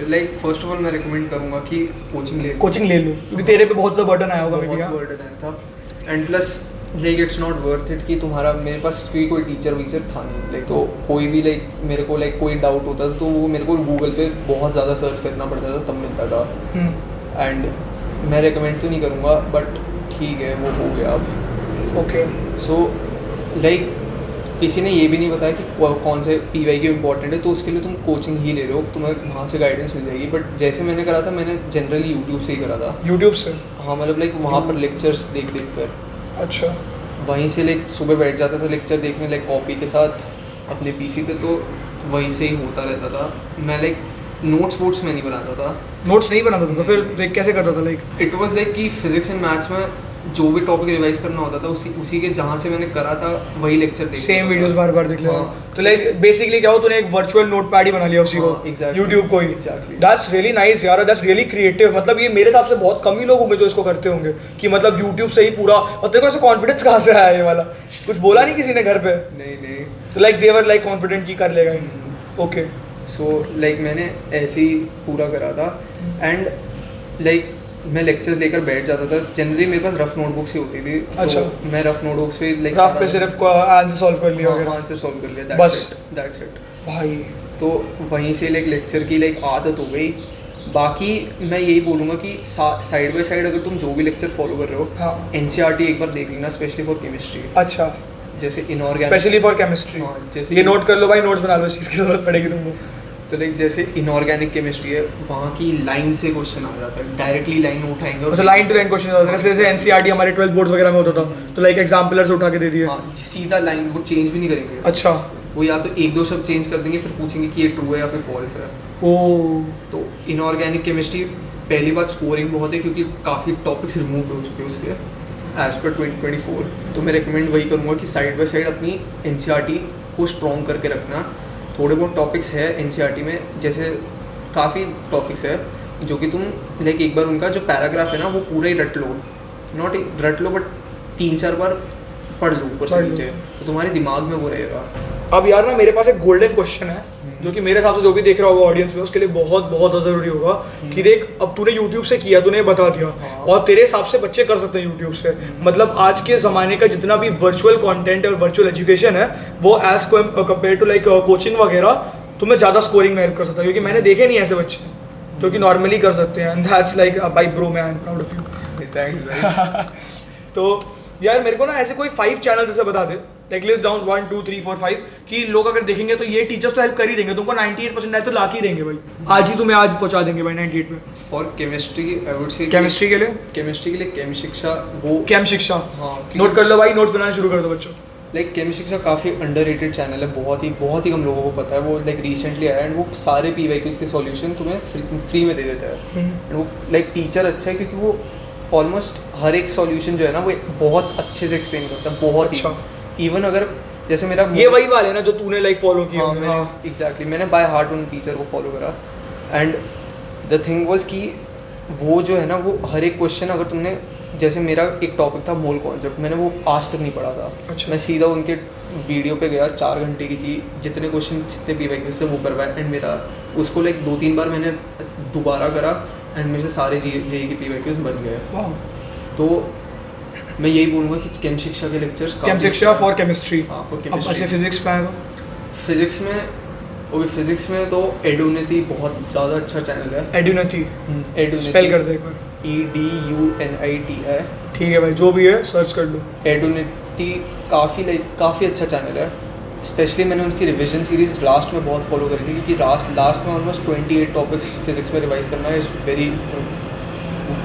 लाइक फर्स्ट ऑफ ऑल मैं रिकमेंड करूँगा कि कोचिंग ले लो क्योंकि तेरे पे बहुत ज़्यादा बर्डन आया होगा। बहुत बर्डन आया था and plus like it's not worth it कि तुम्हारा, मेरे पास कोई टीचर वीचर था नहीं लाइक, तो कोई भी लाइक मेरे को लाइक कोई डाउट होता था तो वो मेरे को गूगल पे बहुत ज़्यादा सर्च करना पड़ता था तब मिलता था। एंड मैं रिकमेंड तो नहीं करूँगा बट ठीक है वो हो गया अब। ओके सो लाइक किसी ने ये भी नहीं बताया कि कौन से PYQ इम्पॉर्टेंट है, तो उसके लिए तुम कोचिंग ही ले रहे हो, तुम्हें वहाँ से गाइडेंस मिल जाएगी। बट जैसे मैंने करा था, मैंने जनरली यूट्यूब से ही करा था। यूट्यूब से? हाँ मतलब लाइक वहाँ पर लेक्चर्स देख कर। अच्छा। वहीं से लाइक सुबह बैठ जाता था लेक्चर देखने लाइक कॉपी के साथ अपने PC पे, तो वहीं से ही होता रहता था। मैं लाइक नोट्स वोट्स में नहीं बनाता था। नोट्स नहीं बनाता था? तो फिर कैसे करता था? लाइक इट वाज लाइक कि फिजिक्स एंड मैथ्स में जो भी टॉपिक रिवाइज करना होता था उसी के जहाँ से मैंने करा था वही लेक्चर देख, सेम वीडियोस बार बार देख लिया। हाँ। तो लाइक बेसिकली क्या हो, तूने एक वर्चुअल नोटपैड ही बना लिया उसी को, exactly, यूट्यूब को ही। exactly. दैट्स रियली नाइस यार, दैट्स रियली क्रिएटिव। मतलब ये मेरे हिसाब से बहुत कम ही लोग होंगे जो इसको करते होंगे कि मतलब यूट्यूब से ही पूरा। और तेरे को ऐसे कॉन्फिडेंस कहाँ से आया ये वाला? कुछ बोला नहीं किसी ने घर पे? नहीं। तो like they were like confident कि कर लेगा। ओके सो लाइक मैंने ऐसे ही पूरा करा था एंड लाइक मैं लेक्चर्स लेकर बैठ जाता था। जनरली मेरे पास रफ नोटबुक्स ही होती थी। अच्छा। तो मैं रफ नोटबुक्स पे लाइक रफ पे सिर्फ आंसर सॉल्व कर लिया वगैरह? आंसर सॉल्व कर लिया, दैट्स इट भाई। तो वहीं से लाइक लेक्चर की लाइक आदत हो गई। बाकी मैं यही बोलूँगा कि साइड बाय साइड अगर तुम जो भी लेक्चर फॉलो कर रहे हो, हाँ। NCERT एक बार देख लेना, स्पेशली फॉर केमिस्ट्री। अच्छा, जैसे इनऑर्गेनिक, स्पेशली फॉर केमिस्ट्री। जैसे ये नोट कर लो भाई, नोट्स बना लो, इस चीज़ की जरूरत पड़ेगी तुमको। तो लाइक जैसे इनऑर्गेनिक केमिस्ट्री है, वहाँ की लाइन से क्वेश्चन आ जाता है, डायरेक्टली लाइन उठाएंगे और लाइन टू लाइन क्वेश्चन होता है। जैसे NCERT हमारे 12th बोर्ड्स वगैरह में होता था, तो लाइक एग्जाम्पलर से उठा के दे दिए। हाँ, सीधा लाइन, वो चेंज भी नहीं करेंगे। अच्छा। वो या तो 1-2 शब्द चेंज कर देंगे, फिर पूछेंगे कि ये ट्रू है या फिर फॉल्स है। ओह। तो इनऑर्गेनिक केमिस्ट्री पहली बात स्कोरिंग बहुत है क्योंकि काफ़ी टॉपिक्स रिमूव हो चुके हैं उसके एज पर 2024। तो मैं रिकमेंड वही करूँगा कि साइड बाय साइड अपनी NCERT को स्ट्रॉन्ग करके रखना। थोड़े बहुत टॉपिक्स है NCERT में, जैसे काफ़ी टॉपिक्स है जो कि तुम लाइक एक बार उनका जो पैराग्राफ है ना वो पूरा ही रट लो, नॉट रट लो बट 3-4 बार पढ़ लो ऊपर से नीचे, तो तुम्हारे दिमाग में वो रहेगा। अब यार ना मेरे पास एक गोल्डन क्वेश्चन है जो कि मेरे हिसाब से जो भी देख रहा होगा ऑडियंस में उसके लिए बहुत बहुत ज़रूरी होगा कि देख, अब तूने YouTube से किया, तूने बता दिया, और तेरे हिसाब से बच्चे कर सकते हैं YouTube से। मतलब आज के ज़माने का जितना भी वर्चुअल कंटेंट है और वर्चुअल एजुकेशन है वो as compare to like coaching वगैरह तुम्हें ज़्यादा स्कोरिंग में हेल्प कर सकता है, क्योंकि मैंने देखे नहीं ऐसे बच्चे जो कि नॉर्मली कर सकते हैं। And that's like bye bro, मैं I am proud of you. Thanks भाई। तो यार मेरे को ना ऐसे कोई 5 चैनल जैसे बता दे, लाइक लिस्ट डाउन 1 2 3 4 5 कि लोग अगर देखेंगे तो ये टीचर्स तो हेल्प कर ही देंगे तुमको, 98% तो ला के ही देंगे भाई, आज ही तुम्हें आज पहुंचा देंगे भाई 98 पे। For chemistry I would say chemistry के लिए केम शिक्षा, वो केम शिक्षा। हाँ नोट कर लो भाई, नोट्स बनाना शुरू कर दो बच्चों। लाइक केमिस्ट्री काफ़ी अंडररेटेड चैनल है, बहुत ही कम लोगों को पता है। वो लाइक रिसेंटली आया एंड वो सारे PYQs के सॉल्यूशन तुम्हें फ्री में दे देता है। एंड वो लाइक टीचर अच्छा है क्योंकि वो ऑलमोस्ट हर एक सॉल्यूशन जो है ना वो बहुत अच्छे से एक्सप्लेन करता है, बहुत ही। इवन अगर जैसे मेरा ये वही वाले ना जो तूने लाइक फॉलो किया? हाँ, एग्जैक्टली, मैंने बाय हार्ट उन टीचर को फॉलो करा। एंड द थिंग वाज कि वो जो है ना वो हर एक क्वेश्चन, अगर तुमने, जैसे मेरा एक टॉपिक था मोल कॉन्सेप्ट, मैंने वो आज तक नहीं पढ़ा था। अच्छा। मैं सीधा उनके वीडियो पे गया, 4 घंटे की थी, जितने क्वेश्चन जितने PYQ से वो करवाए। एंड मेरा उसको लाइक 2-3 बार मैंने दोबारा करा एंड मेरे से सारे JEE के PYQs बन गए। तो मैं यही बोलूँगा कि केम शिक्षा के लेक्चर्स, केम शिक्षा फॉर केमिस्ट्री। हाँ, फॉर अब केमिस्ट्री। ऐसे फिजिक्स पे आएगा? फिजिक्स में तो एडुनिटी बहुत ज़्यादा अच्छा चैनल है। एडुनिटी स्पेल कर दे एक बार। EDUNITI है। ठीक है भाई, जो भी है सर्च कर लो। एडुनिटी काफ़ी अच्छा चैनल है। स्पेशली मैंने उनकी रिवीजन सीरीज लास्ट में बहुत फॉलो करी थी, क्योंकि लास्ट में ऑलमोस्ट 28 टॉपिक्स फिजिक्स में रिवाइज करना इज़ वेरी,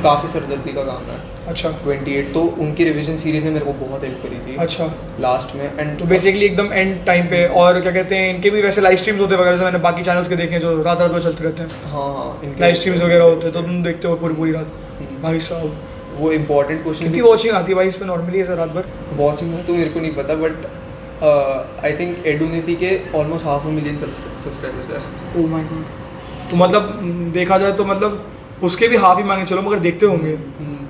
काफ़ी सरदर्दी का काम है। अच्छा। 28, तो उनकी रिवीजन सीरीज ने मेरे को बहुत हेल्प करी थी। अच्छा। लास्ट में। एंड तो बेसिकली एकदम एंड टाइम पे, और क्या कहते हैं, इनके भी वैसे लाइव स्ट्रीम्स होते हैं वगैरह, से मैंने बाकी चैनल्स के देखे हैं जो रात रात में चलते रहते हैं। हाँ, लाइव स्ट्रीम्स वगैरह होते हैं तो तुम देखते हो पूरी रात? भाई साहब, वो इम्पोर्टेंट क्वेश्चन। कितनी वॉचिंग आती है भाई इस पे नॉर्मली ऐसे रात भर? वॉचिंग में तो मेरे को नहीं पता, बट आई थिंक एडुनिटी के ऑलमोस्ट 500,000 सब्सक्राइबर्स है। Oh my God. तो मतलब देखा जाए तो मतलब उसके भी हाफ ही मांगे चलो, मगर देखते होंगे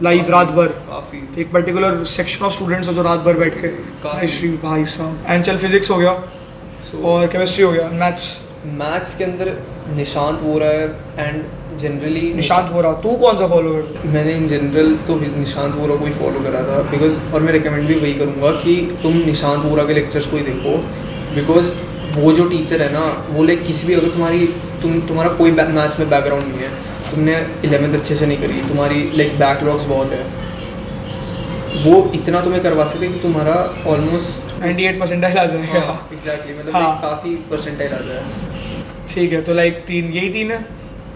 लाइव रात भर। काफ़ी। एक पर्टिकुलर सेक्शन ऑफ स्टूडेंट्स है जो रात भर बैठ के लाइव स्ट्रीम। भाई साहब। एंड चल फिजिक्स हो गया और केमिस्ट्री हो गया, मैथ्स के अंदर निशांत वोरा है। एंड जनरली निशांत वोरा, तू कौन सा फॉलो कर? मैंने इन जनरल तो निशांत वोरा को ही फॉलो करा था, बिकॉज, और मैं रिकमेंड भी वही करूँगा कि तुम निशांत वोरा के लेक्चर्स को ही देखो, बिकॉज वो जो टीचर है ना वो लाइक किसी भी, अगर तुम्हारा कोई मैथ्स में बैकग्राउंड नहीं है, तुमने 11th अच्छे से नहीं करी, तुम्हारी लाइक बैकलॉग्स बहुत है, वो इतना तुम्हें करवा सकते कि तुम्हारा ऑलमोस्ट 98 परसेंटाइल आ जाएगा। एग्जैक्टली, मतलब हाँ। काफ़ी परसेंटाइल आ जाए। ठीक है, तो लाइक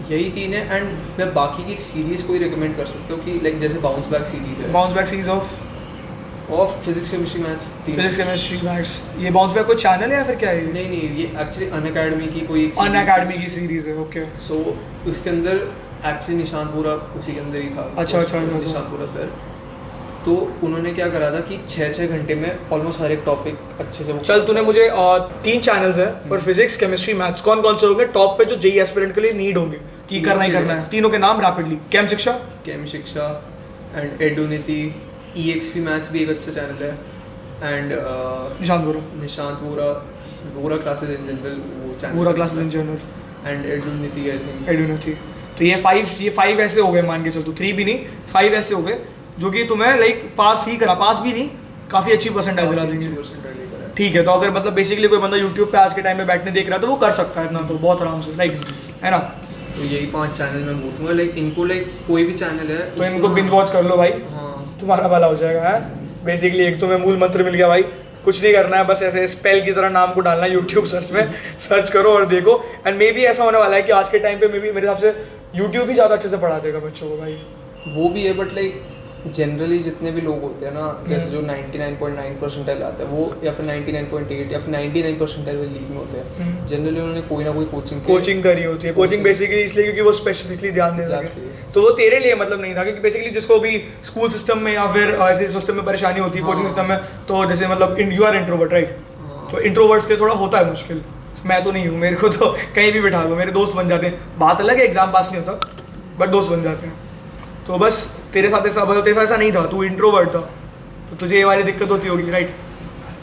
यही तीन है। एंड मैं बाकी की सीरीज़ को ही रिकमेंड कर सकता हूँ कि लाइक जैसे बाउंस बैक सीरीज़ है। Bounce back series of physics chemistry maths. Physics chemistry maths. ये बाउंस बैक कोई चैनल है या फिर क्या है? नहीं, ये एक्चुअली अनअकैडमी की कोई एक अनअकैडमी की सीरीज है। ओके। सो उसके अंदर एक्चुअली निशांत वोरा उसी के अंदर ही था। अच्छा। निशांत वोरा सर, तो उन्होंने क्या करा था कि 6 घंटे में ऑलमोस्ट हर एक टॉपिक अच्छे से चल, तूने मुझे 3 चैनल्स है फॉर फिजिक्स केमिस्ट्री मैथ्स, कौन कौन से होंगे टॉप पे जो JEE एस्पिरेंट के लिए नीड होंगे कि करना ही करना है? तीनों के नाम रैपिडली। केम शिक्षा एंड एडुनिटी। EXP मैथ्स भी एक अच्छा चैनल है। And Nishant Vora classes in general, वो channel Vora classes in general. And Edunity, I think. तो ये 5 ऐसे हो गए, मान के चल, तो 3 भी नहीं 5 ऐसे हो गए जो कि तुम्हें लाइक पास भी नहीं, काफ़ी अच्छी परसेंटाइल दिला देंगे। ठीक है, तो अगर मतलब बेसिकली कोई बंदा यूट्यूब पे आज के टाइम में बैठने देख रहा है तो वो कर सकता है इतना, तो बहुत आराम से, लाइक, है ना? तो यही 5 चैनल मैं बोलूँगा, लाइक इनको, लाइक कोई भी चैनल है तो इनको बिंज वॉच कर लो भाई। हाँ, तुम्हारा भला हो जाएगा। है बेसिकली एक तुम्हें मूल मंत्र मिल गया भाई, कुछ नहीं करना है, बस ऐसे स्पेल की तरह नाम को डालना है यूट्यूब सर्च में, सर्च करो और देखो। एंड मे बी ऐसा होने वाला है कि आज के टाइम पे मे बी मेरे हिसाब से यूट्यूब ही ज़्यादा अच्छे से पढ़ा देगा बच्चों को भाई। वो भी है, बट लाइक जनरली जितने भी लोग होते हैं ना, जैसे जो 99.9 परसेंटाइल आता है वो, या फिर 99.8 या फिर 99 परसेंटाइल वाली लीग में होते हैं, जनरली उन्होंने कोई ना कोई कोचिंग करी होती है। कोचिंग बेसिकली इसलिए क्योंकि वो स्पेसिफिकली ध्यान दे सके। तो वो तेरे लिए मतलब नहीं था, क्योंकि बेसिकली जिसको भी स्कूल सिस्टम में या फिर ऐसे सिस्टम में परेशानी होती है, कोचिंग सिस्टम में, तो जैसे मतलब यू आर इंट्रोवर्ट राइट, तो इंट्रोवर्ट्स के थोड़ा होता है मुश्किल। मैं तो नहीं हूँ, मेरे को तो कहीं भी बिठा दो, मेरे दोस्त बन जाते हैं। बात अलग है एग्जाम पास नहीं होता, बट दोस्त बन जाते हैं। तो बस तेरे साथ ऐसा नहीं था, तू इंट्रोवर्ट था, तो तुझे ये वाली दिक्कत होती होगी राइट?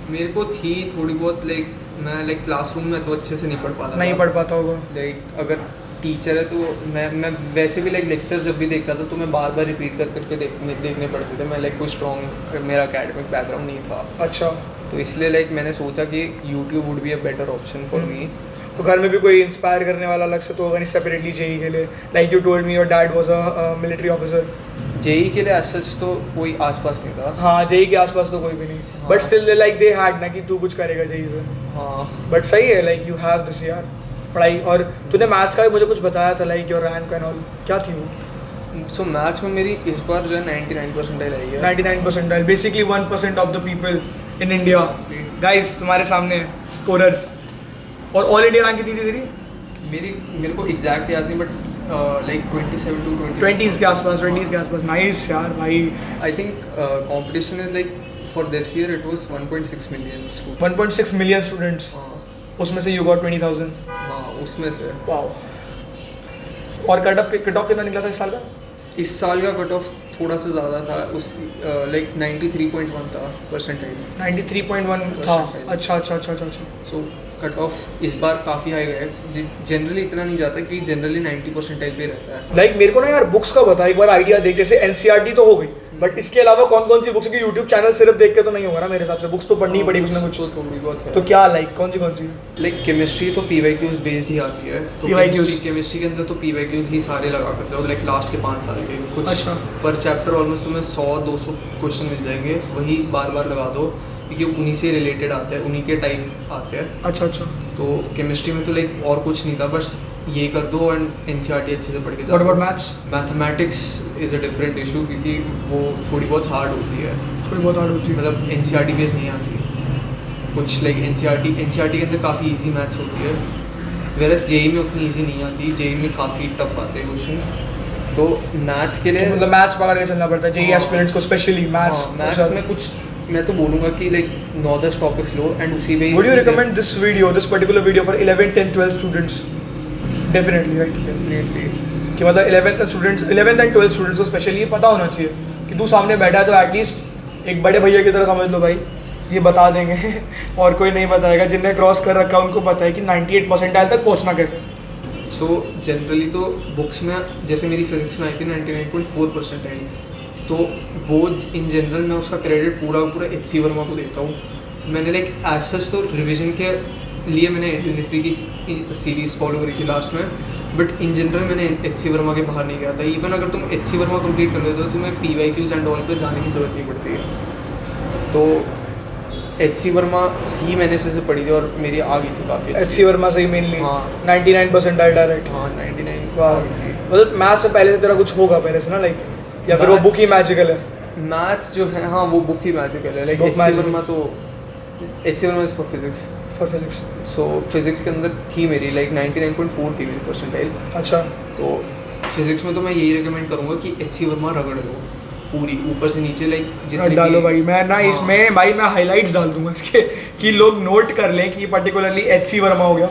मेरे को थी थोड़ी बहुत, लाइक मैं लाइक क्लासरूम में तो अच्छे से नहीं पढ़ पाता होगा। लाइक अगर टीचर है तो मैं वैसे भी लाइक लेक्चर्स जब भी देखता था तो मैं बार बार रिपीट करके देखने पड़ते थे। मैं लाइक कोई स्ट्रॉन्ग, मेरा एकेडमिक बैकग्राउंड नहीं था। अच्छा। तो इसलिए लाइक मैंने सोचा कि YouTube would be a better option for me. तो घर में भी कोई इंस्पायर करने वाला अलग से तो होगा नहीं सेपरेटली JEE के लिए? Like you told me your dad was a military officer. JEE के लिए सच तो कोई आसपास नहीं था। हाँ, JEE के आसपास तो कोई भी नहीं, but still like they had ना कि तू कुछ करेगा JEE से। हाँ, बट सही है, लाइक यू हैव दिस यार पढ़ाई। और तूने मैथ्स का भी मुझे कुछ बताया था, like your rank and all, क्या थी वो? सो मैथ्स में मेरी इस बार जो है 99 परसेंटाइल आई है। 99 percentile, basically 1% of the people in India guys तुम्हारे सामने स्कोरर्स। और ऑल इंडिया रैंक कितनी थी तेरी? मेरे को एग्जैक्ट याद नहीं, बट लाइक 27 to 20s के आसपास, 20s के आसपास। नाइस यार भाई। I think competition is like for this year it was 1.6 million students. 1.6 million students, उसमें से यू गॉट 20,000। हाँ उसमें से। वाओ। और कट ऑफ कितना निकला था इस साल का? इस साल का कट ऑफ थोड़ा सा ज़्यादा था, उस लाइक 93.1 था परसेंटाइल। 93.1 था। अच्छा अच्छा अच्छा अच्छा अच्छा। सो कट ऑफ इस बार काफ़ी हाई गया है। जनरली इतना नहीं जाता क्योंकि जनरली 90 परसेंटाइल पे रहता है। लाइक मेरे को ना यार बुक्स का बता, एक बार आइडिया देख। जैसे एनसीईआरटी तो हो गई, बट इसके अलावा कौन कौन सी बुक्स? की यूट्यूब चैनल सिर्फ देख के तो नहीं होगा ना मेरे हिसाब से, बुक्स तो पढ़नी ही पड़ेगी कुछ ना कुछ। तो थोड़ी बहुत है। तो क्या लाइक कौन सी? लाइक केमिस्ट्री तो PYQs बेस्ड ही आती है। तो PYQs केमिस्ट्री के अंदर तो PYQs ही सारे लगा कर जाओ, लाइक लास्ट के 5 साल के कुछ। अच्छा। पर चैप्टर ऑलमोस्ट तुम्हें 100-200 क्वेश्चन मिल जाएंगे, वही बार बार लगा दो क्योंकि उन्हीं से रिलेटेड आते हैं, उन्हीं के टाइप आते हैं। अच्छा अच्छा। तो केमिस्ट्री में तो लाइक और कुछ नहीं था, बस ये कर दो एंड NCERT अच्छे से पढ़ के जाओ। What about maths? Mathematics is a different issue क्योंकि वो थोड़ी बहुत हार्ड होती है। थोड़ी बहुत हार्ड होती है, मतलब NCERT बेस नहीं आती कुछ। लाइक NCERT के अंदर काफ़ी इजी मैथ्स होती है, वेरस JEE में उतनी इजी नहीं आती। JEE में काफ़ी टफ आते हैं क्वेश्चंस। तो मैथ्स के लिए मतलब मैथ्स पकड़ के चलना पड़ता है JEE एस्पिरेंट्स को, स्पेशली मैथ्स। मैथ्स में कुछ मैं तो बोलूँगा कि लाइक 9-10 टॉपिक्स लो एंड उसी में। Would you recommend this particular video for 11th and 12th students? Definitely, right? Definitely कि मतलब 11th and 12th स्टूडेंट्स को स्पेशली ये पता होना चाहिए कि तू सामने बैठा है तो एटलीस्ट एक बड़े भैया की तरह समझ लो भाई, ये बता देंगे और कोई नहीं बताएगा। जिनने क्रॉस कर रखा है उनको पता है कि 98 परसेंटाइल तक पहुंचना कैसे। सो जनरली तो बुक्स में जैसे मेरी फिजिक्स में आई थी 99.4 परसेंटाइल, तो वो इन जनरल मैं उसका क्रेडिट पूरा HC वर्मा को देता हूँ। मैंने लाइक एज सच तो रिवीजन के लिए मैंने इंडियन की सीरीज़ फॉलो करी थी लास्ट में, बट इन जनरल मैंने HC वर्मा के बाहर नहीं गया था। इवन अगर तुम HC वर्मा कंप्लीट कर लेते हो तो तुम्हें PYQs एंड ऑल पे जाने की ज़रूरत नहीं पड़ती है। तो HC वर्मा ही मैंने से पढ़ी थी और मेरी आ गई थी काफ़ी। HC वर्मा से ही मेनली। हाँ 99 परसेंटाइल डायरेक्ट। हाँ 99। मतलब मैथ्स से पहले से तेरा कुछ होगा पहले से ना, लाइक या फिर वो बुक ही मैजिकल है? मैथ्स जो है हाँ वो बुक ही मैजिकल है। लाइक HC वर्मा तो HC Verma is for physics. So physics के अंदर थी मेरी लाइक 99.4 थी मेरी परसेंटाइल। अच्छा। तो फिजिक्स में तो मैं यही रिकमेंड करूँगा कि HC वर्मा रगड़ लो पूरी ऊपर से नीचे, लाइक जितने डालो भाई। मैं ना हाँ। इसमें भाई मैं हाइलाइट्स डाल दूंगा इसके कि लोग नोट कर लें कि पर्टिकुलरली HC वर्मा हो गया।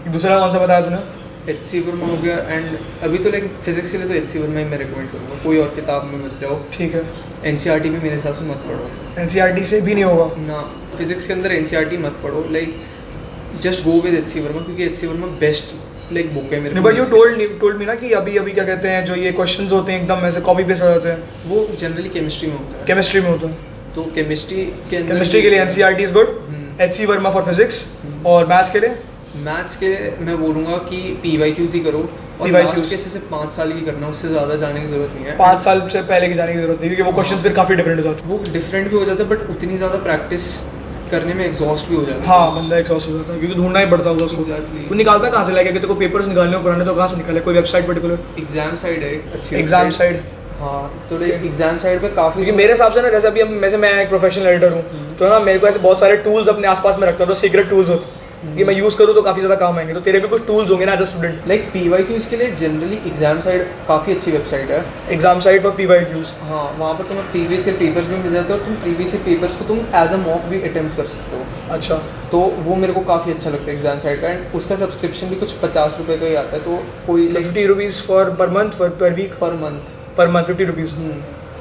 दूसरा कौन सा बताया तूने? HC वर्मा हो गया। एंड अभी तो लाइक फिजिक्स के लिए तो HC वर्मा ही मैं रिकमेंड करूँगा, कोई और किताब में मत जाओ। ठीक है। NCERT भी मेरे हिसाब से मत पढ़ो। NCERT से भी नहीं होगा ना, फिजिक्स के अंदर NCERT मत पढ़ो। Like just go with HC Verma क्योंकि HC Verma best like book है मेरे। बट यू टोल्ड मी ना कि अभी क्या कहते हैं जो ये क्वेश्चंस होते हैं एकदम ऐसे कॉपी पेस्ट आ जाते हैं, वो जनरली केमिस्ट्री में होता है। केमिस्ट्री में होता है। तो केमिस्ट्री के लिए NCERT is good, HC Verma for physics. और मैथ्स के लिए? मैथ्स के लिए मैं बोलूँगा कि PYQs ही करो और लास्ट के सिर्फ 5 साल की करना, उससे ज़्यादा जाने की जरूरत नहीं है। 5 साल से पहले की जाने की जरूरत नहीं क्योंकि वो क्वेश्चंस फिर काफ़ी डिफरेंट हो जाते हैं। वो डिफरेंट भी हो जाता है बट उतनी ज़्यादा प्रैक्टिस करने में एग्जॉस्ट भी हो जाता है। हाँ बंदा एग्जॉस्ट हो जाता है क्योंकि ढूंढना ही पड़ता होगा उसको। Exactly. तू निकालता कहाँ से लाएगा कि तेरे को पेपर्स निकालने हो पुराने, तो कहाँ से निकाले? कोई वेबसाइट पर्टिकुलर? एग्जाम साइड है अच्छी एग्जाम साइड। हाँ तो एग्जाम साइड पे काफ़ी, क्योंकि मेरे हिसाब से ना जैसे अभी मैं एक प्रोफेशनल एडिटर हूँ तो ना मेरे को ऐसे बहुत सारे टूल्स अपने आसपास में रखता हूँ, तो सीक्रेट टूल्स होते कि मैं यूज़ करूँ तो काफ़ी ज़्यादा काम आएंगे। तो तेरे भी कुछ टूल्स होंगे ना as a student? Like PYQs के लिए जनरली एग्जाम साइड काफ़ी अच्छी वेबसाइट है। Exam side for PYQs। हाँ वहाँ पर तुम्हें प्रीवियस ईयर पेपर्स भी मिल जाते हैं और तुम प्रीवियस ईयर पेपर्स को तुम एज अ मॉक भी अटेम्प्ट कर सकते हो। अच्छा। तो वो मेरे को काफ़ी अच्छा लगता है एग्जाम साइड का। एंड उसका सब्सक्रिप्शन भी कुछ 50 रुपये का ही आता है। तो कोई 50 रुपीज़ पर मंथ पर वीक? पर month 50 rupees,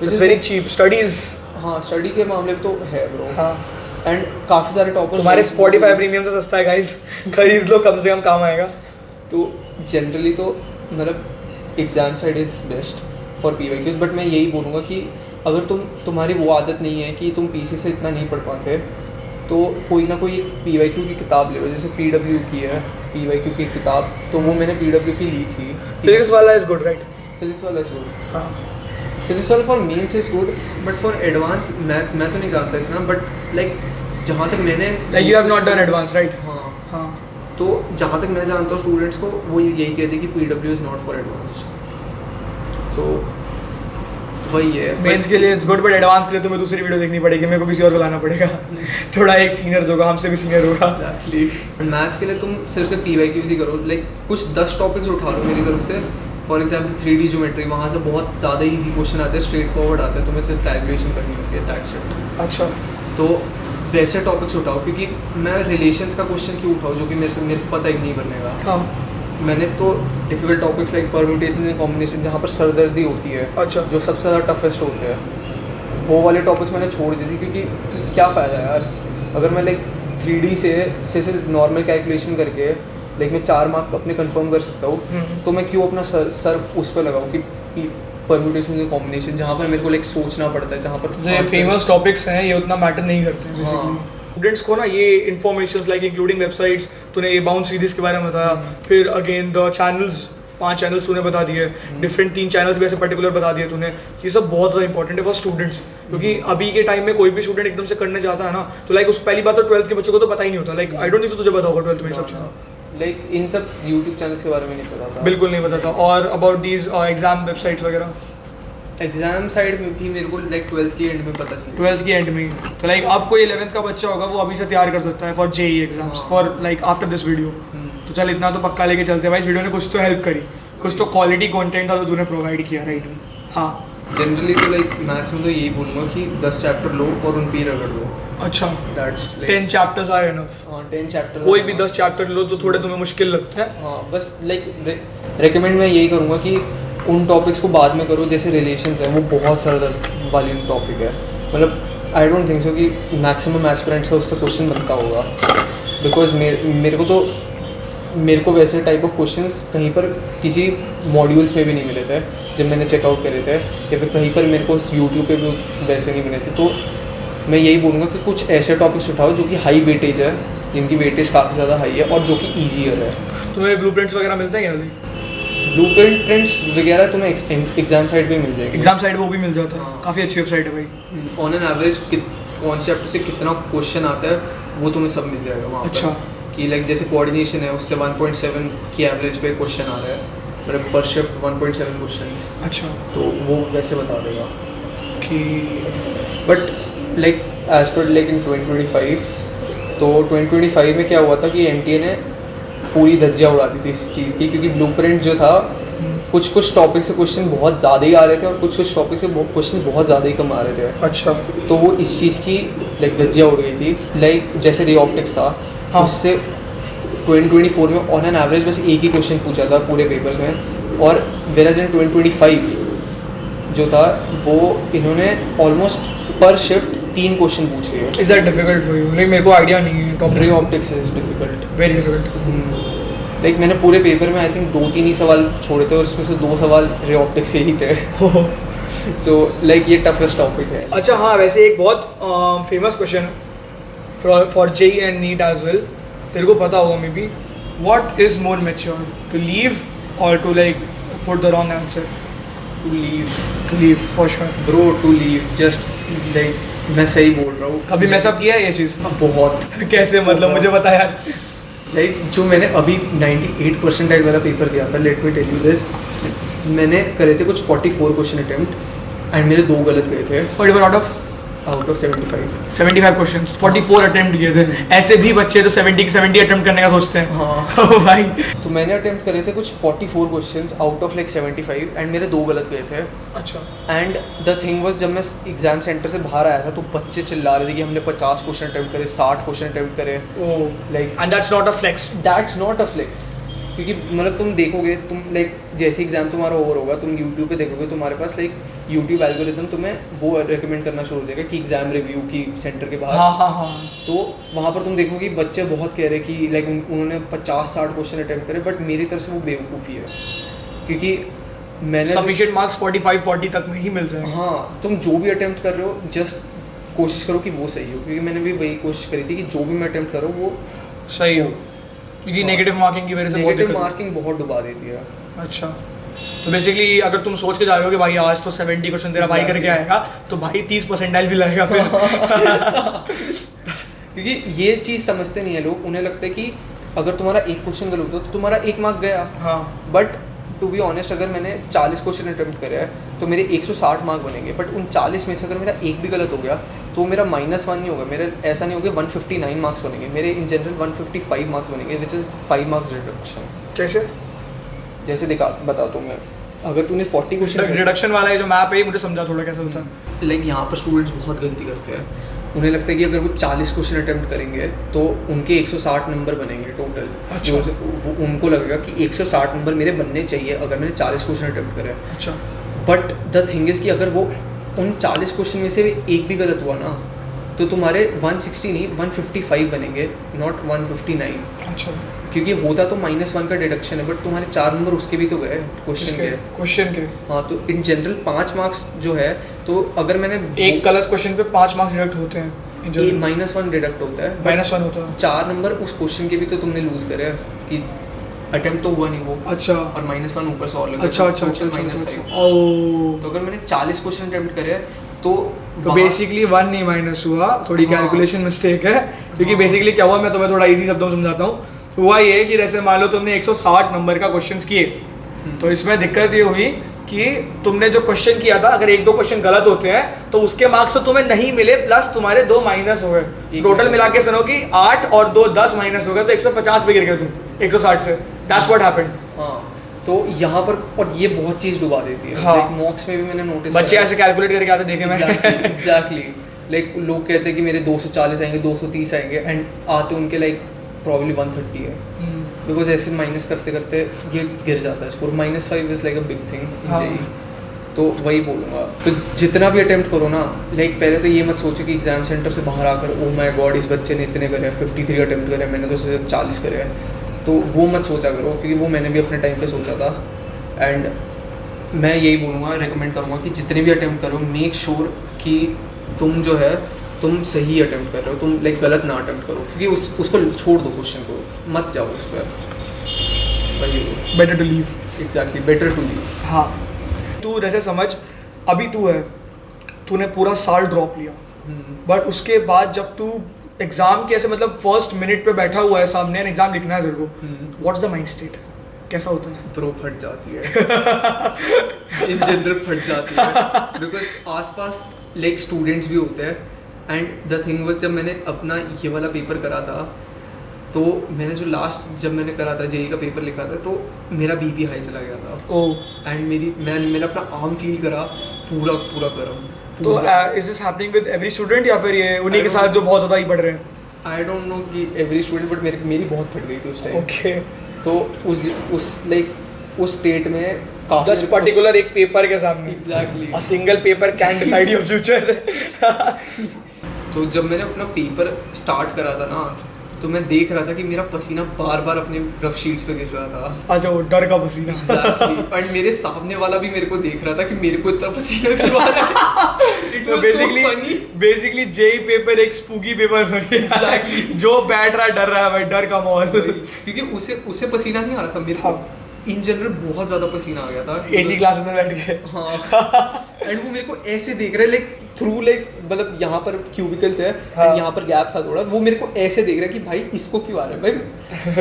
which is very cheap. Studies? हाँ स्टडी के मामले में तो है ब्रो। हाँ। एंड काफ़ी सारे टॉपर्स तुम्हारे Spotify प्रीमियम से सस्ता है गाइस, खरीद लो, कम से कम काम आएगा। तो जनरली तो मतलब exam side is best for PYQs। But मैं यही बोलूँगा कि अगर तुम्हारी वो आदत नहीं है कि तुम PC से इतना नहीं पढ़ पाते तो कोई ना कोई PYQ की किताब ले लो। जैसे PW की है PYQ की किताब, तो वो मैंने PW की ली थी। फिजिक्स वाला इज गुड राइट? फिजिक्स वाला इज गुड। हाँ फिजिक्स वाला for Mains is good but for advance मैं तो नहीं जानता इतना, बट लाइक जहाँ तक मैंने like you have not done advance right? हाँ हाँ। तो जहाँ तक मैं जानता हूँ स्टूडेंट्स को वो यही कहते हैं कि PW is not for advance. So वही है मेंस के लिए इट्स गुड, बट एडवांस के लिए तुम्हें दूसरी वीडियो देखनी पड़ेगी, मेरे को किसी और को लाना पड़ेगा थोड़ा एक सीनियर जो होगा हमसे भी सीनियर होगा। एग्जैक्टली। मैथ्स के लिए तुम सिर्फ से PYQs ही करो, लाइक कुछ 10 टॉपिक्स उठा लो मेरी तरफ से। फॉर एग्जाम्पल 3D ज्योमेट्री, वहाँ से बहुत ज़्यादा ईजी क्वेश्चन आते हैं, स्ट्रेट फॉरवर्ड आते हैं, तुम्हें सिर्फ कैलकुलेशन करनी होती है, दैट्स इट। अच्छा, तो वैसे टॉपिक्स उठाओ, क्योंकि मैं रिलेशंस का क्वेश्चन क्यों उठाऊँ जो कि मेरे को पता ही नहीं करने का। हाँ मैंने तो difficult topics like permutation and combination, जहाँ पर सरदर्दी होती है, अच्छा, जो सबसे ज़्यादा टफेस्ट होते हैं, वो वाले टॉपिक्स मैंने छोड़ दी थी, क्योंकि क्या फ़ायदा है यार, अगर मैं लाइक 3D से नॉर्मल कैलकुलेशन करके लाइक मैं 4 मार्क अपने कंफर्म कर सकता हूँ, तो मैं क्यों अपना सर उस पर लगाऊँ कि परम्यूटेशन एंड कॉम्बिनेशन, जहाँ पर मेरे को लाइक सोचना पड़ता है, जहाँ पर ये फेमस टॉपिक्स हैं, ये उतना मैटर नहीं करते हैं बेसिकली। स्टूडेंट्स को ना ये इन्फॉर्मेशन लाइक इंक्लूडिंग वेबसाइट्स, तूने ये बाउंड सीरीज के बारे में बताया, फिर अगेन द चैनल्स, 5 चैनल्स तूने बता दिए, डिफरेंट 3 चैनल्स भी ऐसे पर्टिकुलर बता दिए तूने, ये सब बहुत ज़्यादा इंपॉर्टेंट है फॉर स्टूडेंट्स, क्योंकि अभी के टाइम में कोई भी स्टूडेंट एकदम से करने जाता है ना, तो लाइक उस पहली बात तो 12th के बच्चों को तो पता ही नहीं होता, लाइक आई डोंट थिंक तुझे पता होगा 12th में सब चीज़ें, लाइक इन सब यूट्यूब चैनल्स के बारे में नहीं पता था, बिल्कुल नहीं पता था। और अबाउट दीज एग्जाम वेबसाइट्स वगैरह, एग्जाम साइड में भी मेरे को लाइक 12th के एंड में पता चला, 12th की एंड में, तो लाइक अब कोई 11th का बच्चा होगा वो अभी से तैयार कर सकता है for JEE exams, for like after this video. तो चल इतना तो पक्का लेके चलते हैं भाई, इस वीडियो ने कुछ तो हेल्प करी, कुछ तो क्वालिटी कंटेंट था जो तूने प्रोवाइड किया, राइट? हाँ, जनरली तो लाइक मैथ्स में तो यही बोलूँगा कि 10 चैप्टर लो और उन पे ही रगड़ दो। अच्छा, दैट्स 10 चैप्टर्स आर इनफ। हाँ, 10 चैप्टर, कोई भी 10 चैप्टर लो जो थोड़े तुम्हें मुश्किल लगते हैं। हाँ, बस लाइक रेकमेंड मैं यही करूँगा कि उन टॉपिक्स को बाद में करो, जैसे रिलेशंस है, वो बहुत सरदर्द वाली टॉपिक है, मतलब आई डोंट थिंक सो कि मैक्सिमम एस्पिरेंट्स का उससे क्वेश्चन बनता होगा, बिकॉज मेरे को वैसे टाइप ऑफ क्वेश्चंस कहीं पर किसी मॉड्यूल्स में भी नहीं मिले थे जब मैंने चेकआउट करे थे, या फिर कहीं पर मेरे को यूट्यूब पे भी वैसे नहीं मिले थे। तो मैं यही बोलूँगा कि कुछ ऐसे टॉपिक्स उठाओ जो कि हाई वेटेज है, जिनकी वेटेज काफ़ी ज़्यादा हाई है और जो कि ईजियर है। तुम्हें ब्लूप्रिंट्स वगैरह मिलते हैं क्या? ब्लूप्रिंट्स वगैरह तुम्हें एग्जाम साइड पे मिल जाएगी, एग्जाम साइड पे वो भी मिल जाता है। हाँ। काफ़ी अच्छी वेबसाइट है भाई। ऑन एन एवरेज कौन से चैप्टर से कितना क्वेश्चन आता है वो तुम्हें सब मिल जाएगा वहाँ अच्छा। पर, कि लाइक जैसे कोऑर्डिनेशन है उससे 1.7 की एवरेज पे क्वेश्चन आ रहा है, मतलब पर शिफ्ट 1.7 क्वेश्चंस। अच्छा, तो वो वैसे बता देगा कि बट लाइक एज पर लाइक इन 2025, तो 2025 में क्या हुआ था कि NTA ने पूरी धज्जियाँ उड़ा दी थी इस चीज़ की, क्योंकि ब्लूप्रिंट जो था कुछ टॉपिक से क्वेश्चन बहुत ज़्यादा ही आ रहे थे और कुछ टॉपिक से क्वेश्चन बहुत ज़्यादा ही कम आ रहे थे। अच्छा, तो वो इस चीज़ की लाइक धज्जियाँ उड़ गई थी, लाइक जैसे रे ऑप्टिक्स था। हाँ। उससे 2024 में ऑन एन एवरेज बस एक ही क्वेश्चन पूछा था पूरे पेपर्स में, और वेराज इन 2025 जो था वो इन्होंने ऑलमोस्ट पर शिफ्ट 3 क्वेश्चन पूछ लिए। Is that difficult for you? Like मेरे को आइडिया नहीं है topic. Ray optics is difficult, very difficult. Like मैंने पूरे पेपर में आई थिंक 2-3 ही सवाल छोड़े थे और उसमें से 2 सवाल रे ऑप्टिक्स के ही थे। सो लाइक ये टफेस्ट टॉपिक है। अच्छा, हाँ, वैसे एक बहुत फेमस क्वेश्चन है for JEE and NEET as well, तेरे को पता होगा maybe, what is more mature, to leave और to like put the wrong answer? To leave for sure bro, to leave, just like मैं सही बोल रहा हूँ। कभी मैसअप किया है ये चीज़? बहुत। कैसे, मतलब मुझे बता यार। लाइक जो मैंने अभी 98 परसेंटाइल वाला पेपर दिया था, let me tell you this, मैंने करे थे कुछ 44 क्वेश्चन अटेम्प्ट एंड मेरे 2 गलत गए थे। 44 आउट ऑफ 75 क्वेश्चंस, 44 अटेम्प्ट किए थे। ऐसे भी बच्चे तो 70 की 70 अटेम्प्ट करने का सोचते हैं। हाँ भाई, तो मैंने अटेम्प्ट करे थे कुछ 44 questions out of like 75 and मेरे 2 गलत गए थे। अच्छा। एंड द थिंग वाज, जब मैं एग्जाम सेंटर से बाहर आया था तो बच्चे चिल्ला रहे थे कि हमने 50 क्वेश्चन अटेम्प्ट करे, 60 क्वेश्चन अटेम्प्ट करे। Oh, like and that's not a flex. That's not a flex, क्योंकि मतलब तुम देखोगे, तुम लाइक जैसे एग्जाम तुम्हारा ओवर होगा, तुम यूट्यूब पे देखोगे, तुम्हारे पास लाइक यूट्यूब एल्गोरिथम तुम्हें वो रिकमेंड करना शुरू हो जाएगा कि एग्जाम रिव्यू की सेंटर के बाहर। हाँ। तो वहाँ पर तुम देखोगे बच्चे बहुत कह रहे हैं कि लाइक उन्होंने 50-60 क्वेश्चन अटेम्प्ट करे, बट मेरी तरफ से वो बेवकूफ़ी है, क्योंकि मैंने सफिशिएंट मार्क्स 45-40 तक में ही मिल जाएंगे। हाँ, तुम जो भी अटेम्प्ट कर रहे हो जस्ट कोशिश करो कि वो सही हो, क्योंकि मैंने भी वही कोशिश करी थी कि जो भी मैं अटेम्प्ट करूँ वो सही हो, क्योंकि नेगेटिव मार्किंग की वजह से बहुत नेगेटिव दिक्कत मार्किंग बहुत डुबा देती है। अच्छा, तो बेसिकली अगर तुम सोच के जा रहे हो कि भाई आज तो 70 क्वेश्चन तेरा भाई करके आएगा, तो भाई 30 परसेंटाइल भी लाएगा फिर। क्योंकि ये चीज़ समझते नहीं है लोग, उन्हें लगता है कि अगर तुम्हारा एक क्वेश्चन गलत हो तो तुम्हारा 1 मार्क गया। हाँ, बट टू बी ऑनेस्ट अगर मैंने 40 क्वेश्चन अटेम्प्ट करे हैं तो मेरे 160 मार्क बनेंगे, बट उन 40 में से अगर मेरा एक भी गलत हो गया तो मेरा -1 नहीं होगा, मेरे ऐसा नहीं होगा 159 मार्क्स बनेंगे, मेरे इन जनरल 155 मार्क्स बनेंगे, विच इज़ 5 मार्क्स रिडक्शन। कैसे? जैसे बताता हूँ मैं, अगर तूने 40 क्वेश्चन रिडक्शन वाला है जो मैप है, मुझे समझा थोड़ा कैसे होता है। लाइक यहाँ पर स्टूडेंट्स बहुत गलती करते हैं, उन्हें लगता है कि अगर वो 40 क्वेश्चन अटेम्प्ट करेंगे तो उनके 160 नंबर बनेंगे टोटल। अच्छा। वो उनको लगेगा कि 160 नंबर मेरे बनने चाहिए अगर मैंने 40 क्वेश्चन अटेम्प्ट करे। अच्छा। बट द थिंग इज़ कि अगर वो उन 40 क्वेश्चन में से एक भी गलत हुआ ना तो तुम्हारे 160 नहीं 155 बनेंगे, नॉट 159। अच्छा। क्योंकि होता तो -1 का डिडक्शन है, बट तुम्हारे 4 नंबर उसके भी तो गए क्वेश्चन के। हाँ, तो इन जनरल 5 मार्क्स जो है, तो अगर मैंने एक गलत क्वेश्चन पे 5 मार्क्स डिडक्ट होते हैं, -1 डिडक्ट होता है, -1 होता है। 4 नंबर उस क्वेश्चन के भी तो तुमने लूज करे कि अटेम्प्ट तो हुआ नहीं वो। अच्छा। और -1 ऊपर से और लगा। अच्छा। तो अगर मैंने 40 क्वेश्चन अटेम्प्ट करे तो बेसिकली 1 नहीं माइनस हुआ, थोड़ी कैलकुलेशन मिस्टेक है, क्योंकि बेसिकली क्या हुआ, मैं तुम्हें थोड़ा इजी शब्दों में समझाता हूँ। हुआ ये कि जैसे मान लो तुमने 160 नंबर का क्वेश्चंस किए, तो इसमें दिक्कत ये हुई कि तुमने जो क्वेश्चन किया था अगर 1-2 क्वेश्चन गलत होते हैं तो उसके मार्क्स तो तुम्हें नहीं मिले, प्लस तुम्हारे 2 माइनस हो गए। टोटल मिला के सुनो कि 8 और 2 10 माइनस हो गए, तो 150 पे गिर गए तुम 160 से। That's what happened. हाँ, तो यहाँ पर और ये बहुत चीज़ डुबा देती है। हाँ। मॉक्स में भी मैंने नोटिस, बच्चे ऐसे कैलकुलेट करके आते देखे मैं। एग्जैक्टली। लाइक लोग कहते हैं कि मेरे 240 आएंगे, 230 आएंगे, एंड आते उनके लाइक प्रॉब्ली 130 है, बिकॉज ऐसे माइनस करते करते ये गिर जाता है score. -5 is like a big thing JEE. तो वही बोलूँगा, तो जितना भी अटेम्प्ट करो ना, लाइक पहले तो ये मत सोचो कि एग्जाम सेंटर से बाहर आकर ओ माय गॉड इस बच्चे ने इतने करे, 53 अटेम्प्ट करे, मैंने तो सिर्फ 40 करे हैं, तो वो मत सोचा करो, क्योंकि वो मैंने भी अपने टाइम पे सोचा था। एंड मैं यही बोलूँगा, रिकमेंड करूँगा कि जितने भी अटेम्प्ट करो, मेक श्योर कि तुम जो है तुम सही अटेम्प्ट कर रहे हो, तुम लाइक गलत ना अटेम्प्ट करो, क्योंकि उसको छोड़ दो, क्वेश्चन को मत जाओ उस पर। Better to leave. Exactly, better to leave. हाँ, तू जैसे समझ अभी तू है, तूने पूरा साल ड्रॉप लिया, बट उसके बाद जब तू एग्जाम के ऐसे मतलब फर्स्ट मिनट पे बैठा हुआ है सामने, एग्जाम लिखना है तेरे को, व्हाट्स द माइंड स्टेट, कैसा होता है? ब्रो फट जाती है। इन जनरल फट जाती है, बिकॉज आसपास लाइक स्टूडेंट्स भी होते हैं। एंड द थिंग वाज, जब मैंने अपना ये वाला पेपर करा था, तो मैंने जो लास्ट जब मैंने करा था जेई का पेपर लिखा था, तो मेरा बीपी हाई चला गया था। ओह। एंड मैंने अपना आर्म फील करा पूरा गर्म। तो is this happening with every student या फिर ये उन्हीं के साथ जो बहुत ज़्यादा ही पढ़ रहे हैं? आई डोंट नो कि एवरी स्टूडेंट, बट मेरी बहुत फट गई थी उस टाइम। ओके। तो उस स्टेट में काफी 10 पर्टिकुलर एक पेपर के सामने, exactly, a single paper can decide your future. तो जब मैंने अपना पेपर स्टार्ट करा था ना, तो मैं देख रहा था कि मेरा पसीना बार अपने रफ शीट्स पे गिर रहा था। अच्छा, वो डर का पसीना। एग्जैक्टली। और मेरे सामने वाला भी मेरे को देख रहा था कि मेरे को इतना पसीना गिरवा रहा है। तो बेसिकली जेई पेपर एक स्पूकी पेपर बन गया। Exactly. जो बैठ रहा है डर रहा है भाई, डर का माहौल। क्योंकि उससे पसीना नहीं आ रहा था मेरे को। इन जनरल बहुत ज्यादा पसीना आ गया था एसी क्लासेस में बैठ के। हाँ। एंड वो मेरे को ऐसे देख रहे लाइक थ्रू, लाइक मतलब यहाँ पर क्यूबिकल्स है, हाँ। यहाँ पर गैप था थोड़ा, वो मेरे को ऐसे देख रहा है कि भाई इसको क्यों आ रहा है भाई।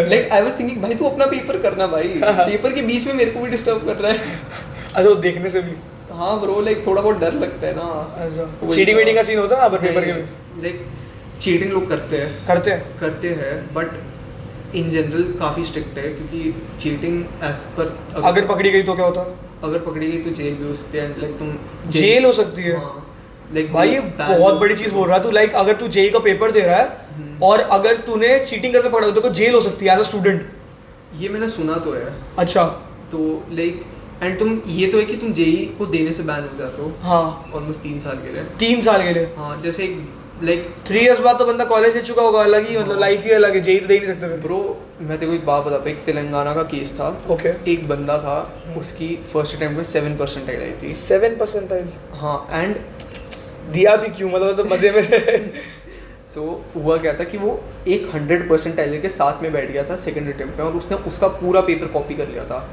लाइक आई वाज थिंकिंग भाई तू अपना पेपर करना भाई, पेपर के बीच में मेरे को भी डिस्टर्ब कर रहा है। अच्छा, वो देखने से भी? हाँ ब्रो, लाइक थोड़ा बहुत डर लगता है ना। अच्छा, चीटिंग वीटिंग का सीन होता है पेपर के में? लाइक चीटिंग लोग करते हैं बट इन जनरल काफ़ी स्ट्रिक्ट है, क्योंकि चीटिंग एज पर अगर पकड़ी गई तो क्या होता है? अगर पकड़ी गई तो जेल भी हो सकती है। लाइक तुम जेल हो सकती है? लाइक भाई ये बहुत बड़ी चीज बोल रहा है तू। लाइक अगर तू जेई का पेपर दे रहा है और अगर तूने चीटिंग करके पकड़ा तो जेल हो सकती है एज अ स्टूडेंट। ये मैंने सुना तो है। अच्छा। तो लाइक एंड तुम ये तो है कि तुम जेई को देने से बैन हो जाते हो। हाँ, ऑलमोस्ट 3 साल के लिए। 3 साल के लिए? हाँ, जैसे एक लाइक 3 इयर्स बाद तो बंदा कॉलेज ले चुका होगा, अलग ही मतलब लाइफ ही अलग है, जेई तो दे ही नहीं सकते। ब्रो मैं तेरे को एक बात बताता हूँ, एक तेलंगाना का केस था। ओके। एक बंदा था, उसकी फर्स्ट अटेम्प्ट में 7% आई थी। 7%? हाँ। एंड दिया भी क्यों, मतलब तो मजे में। सो हुआ क्या था कि वो एक 100% के साथ में बैठ गया था सेकंड अटेम्प्ट में, और उसने उसका पूरा पेपर कॉपी कर लिया था।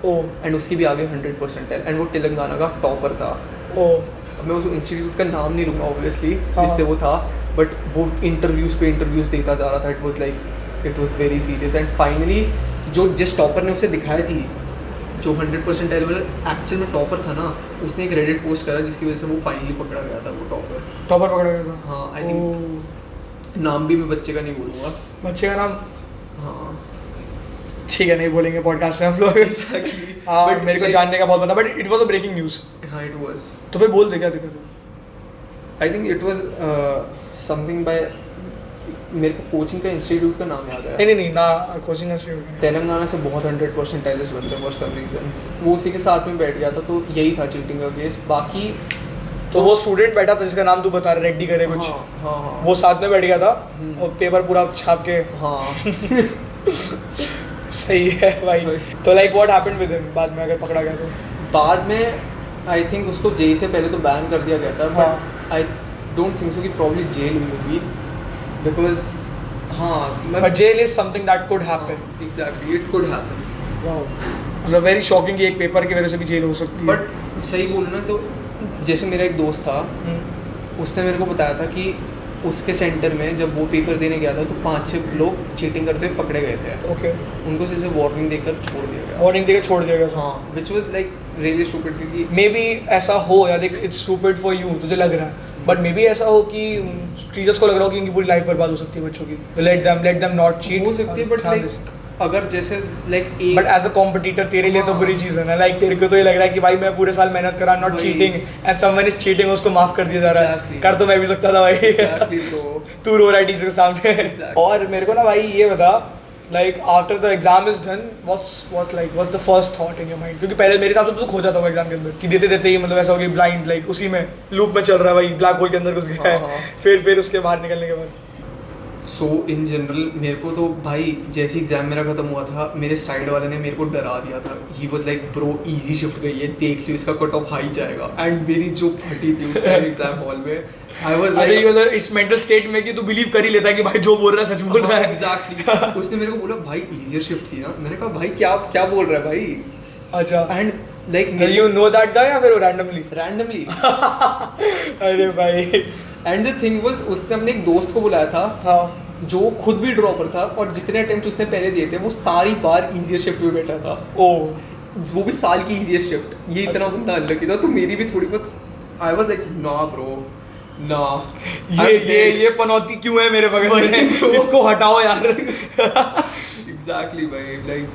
एंड उसकी भी आगे 100%, एंड वो तेलंगाना का टॉपर था। मैं उस इंस्टीट्यूट का नाम नहीं लूँगा ऑब्वियसली, जिससे वो था, बट वो इंटरव्यूज़ पे इंटरव्यूज़ देता जा रहा था। It was very serious. And finally जिस टॉपर ने उसे दिखाई थी जो 100% वाला एक्चुअल में टॉपर था ना, उसने एक रेडिट पोस्ट करा जिसकी वजह से वो फाइनली पकड़ा गया था, वो टॉपर पकड़ा गया था। हाँ आई थिंक नाम भी मैं बच्चे का नहीं बोलूँगा। बच्चे का नाम हाँ ठीक है नहीं बोलेंगे पॉडकास्ट में हम लोग। हाँ But मेरे को like- जानने का बहुत पता, but it was a breaking news. हाँ इट वॉज, तो फिर बोल दे क्या दिक्कत है। I think it was something by, मेरे को कोचिंग का इंस्टीट्यूट का नाम याद है, नहीं ना कोचिंग इंस्टीट्यूट। तेलंगाना से बहुत 100% टैलेंट्स बनते हैं फॉर सम रीज़न। वो उसी के साथ में बैठ गया था, तो यही था चीटिंग का केस। बाकी तो वो स्टूडेंट बैठा था जिसका नाम तू बता रहा, रेड्डी करे कुछ, हाँ वो साथ में बैठ गया था और पेपर पूरा छाप के। हाँ सही है भाई। तो like what happened with him बाद में अगर पकड़ा गया तो? बाद में आई थिंक उसको जेई से पहले तो बैन कर दिया गया था, but I don't think so कि प्रॉब्ली जेल हुई होगी, बिकॉज हाँ but jail is something that could happen. Exactly it could happen. मतलब वेरी शॉकिंग कि एक पेपर की वजह से भी जेल हो सकती है। बट सही बोलूँ ना तो जैसे मेरा एक दोस्त था, उसने मेरे को बताया था कि उसके सेंटर में जब वो पेपर देने गया था तो 5-6 लोग चीटिंग करते हुए पकड़े गए थे। ओके उनको सिर्फ वार्निंग देकर छोड़ दिया गया। वार्निंग देके छोड़ दिया गया। हाँ which was like really stupid, क्योंकि मे बी ऐसा हो या देख इट्स स्टूपिड फॉर यू, तुझे लग रहा है, बट मे बी ऐसा हो कि टीचर्स को लग रहा हो कि इनकी पूरी लाइफ बर्बाद हो सकती है बच्चों की। लेट देम नॉट चीट हो सकती है, बट लाइक अगर जैसे like but as a competitor तेरे लिए तो बुरी चीज़ है ना। लाइक तेरे को तो ये लग रहा है कि भाई मैं पूरे साल मेहनत करा, नॉट वही। Cheating, and someone is cheating, उसको माफ कर दिया जा रहा है। Exactly. कर तो मैं भी सकता था भाई। Exactly, तो तू रो रहा है टीचर के सामने। Exactly. और मेरे को ना भाई ये बता, like after the exam is done what's the first thought in your mind? क्योंकि पहले मेरे हिसाब से तो खो जाता होगा एग्जाम के अंदर कि देते देते ही मतलब ऐसा हो गया ब्लाइंड, लाइक उसी में लूप में चल रहा है भाई, ब्लैक होल के अंदर घुस गया हाँ, है। हाँ। फिर उसके बाहर निकलने के बाद सो इन जनरल मेरे को तो भाई जैसे एग्जाम मेरा खत्म हुआ था, मेरे साइड वाले ने मेरे को डरा दिया था। He was like bro easy shift गई है, देख लियो इसका कट ऑफ हाई जाएगा। एंड मेरी जो फटी थी उस टाइम एग्जाम हॉल में, आई वाज अच्छा ये मतलब इस मेंटल स्टेट में कि तू बिलीव कर ही लेता है कि भाई जो बोल रहा है सच बोल रहा है। एग्जैक्टली। उसने मेरे को बोला भाई इजियर शिफ्ट थी ना, मैंने कहा भाई क्या क्या बोल रहा है भाई। अच्छा and like you know that guy या फिर रैंडमली? रैंडमली। अरे भाई एंड द थिंग वाज उसने अपने एक दोस्त को बुलाया था, हाँ जो खुद भी ड्रॉपर था, और जितने अटेम्प्ट उसने पहले दिए थे वो सारी बार इजियर शिफ्ट में बैठा था। ओ वो भी साल की इजीएस्ट शिफ्ट। ये इतना अच्छा। बंदा अनलकी था, तो मेरी भी थोड़ी बहुत आई वाज लाइक ना ब्रो ना, ये पनौती क्यों है मेरे बगल वही में? bro। इसको हटाओ यार। एग्जैक्टली भाई।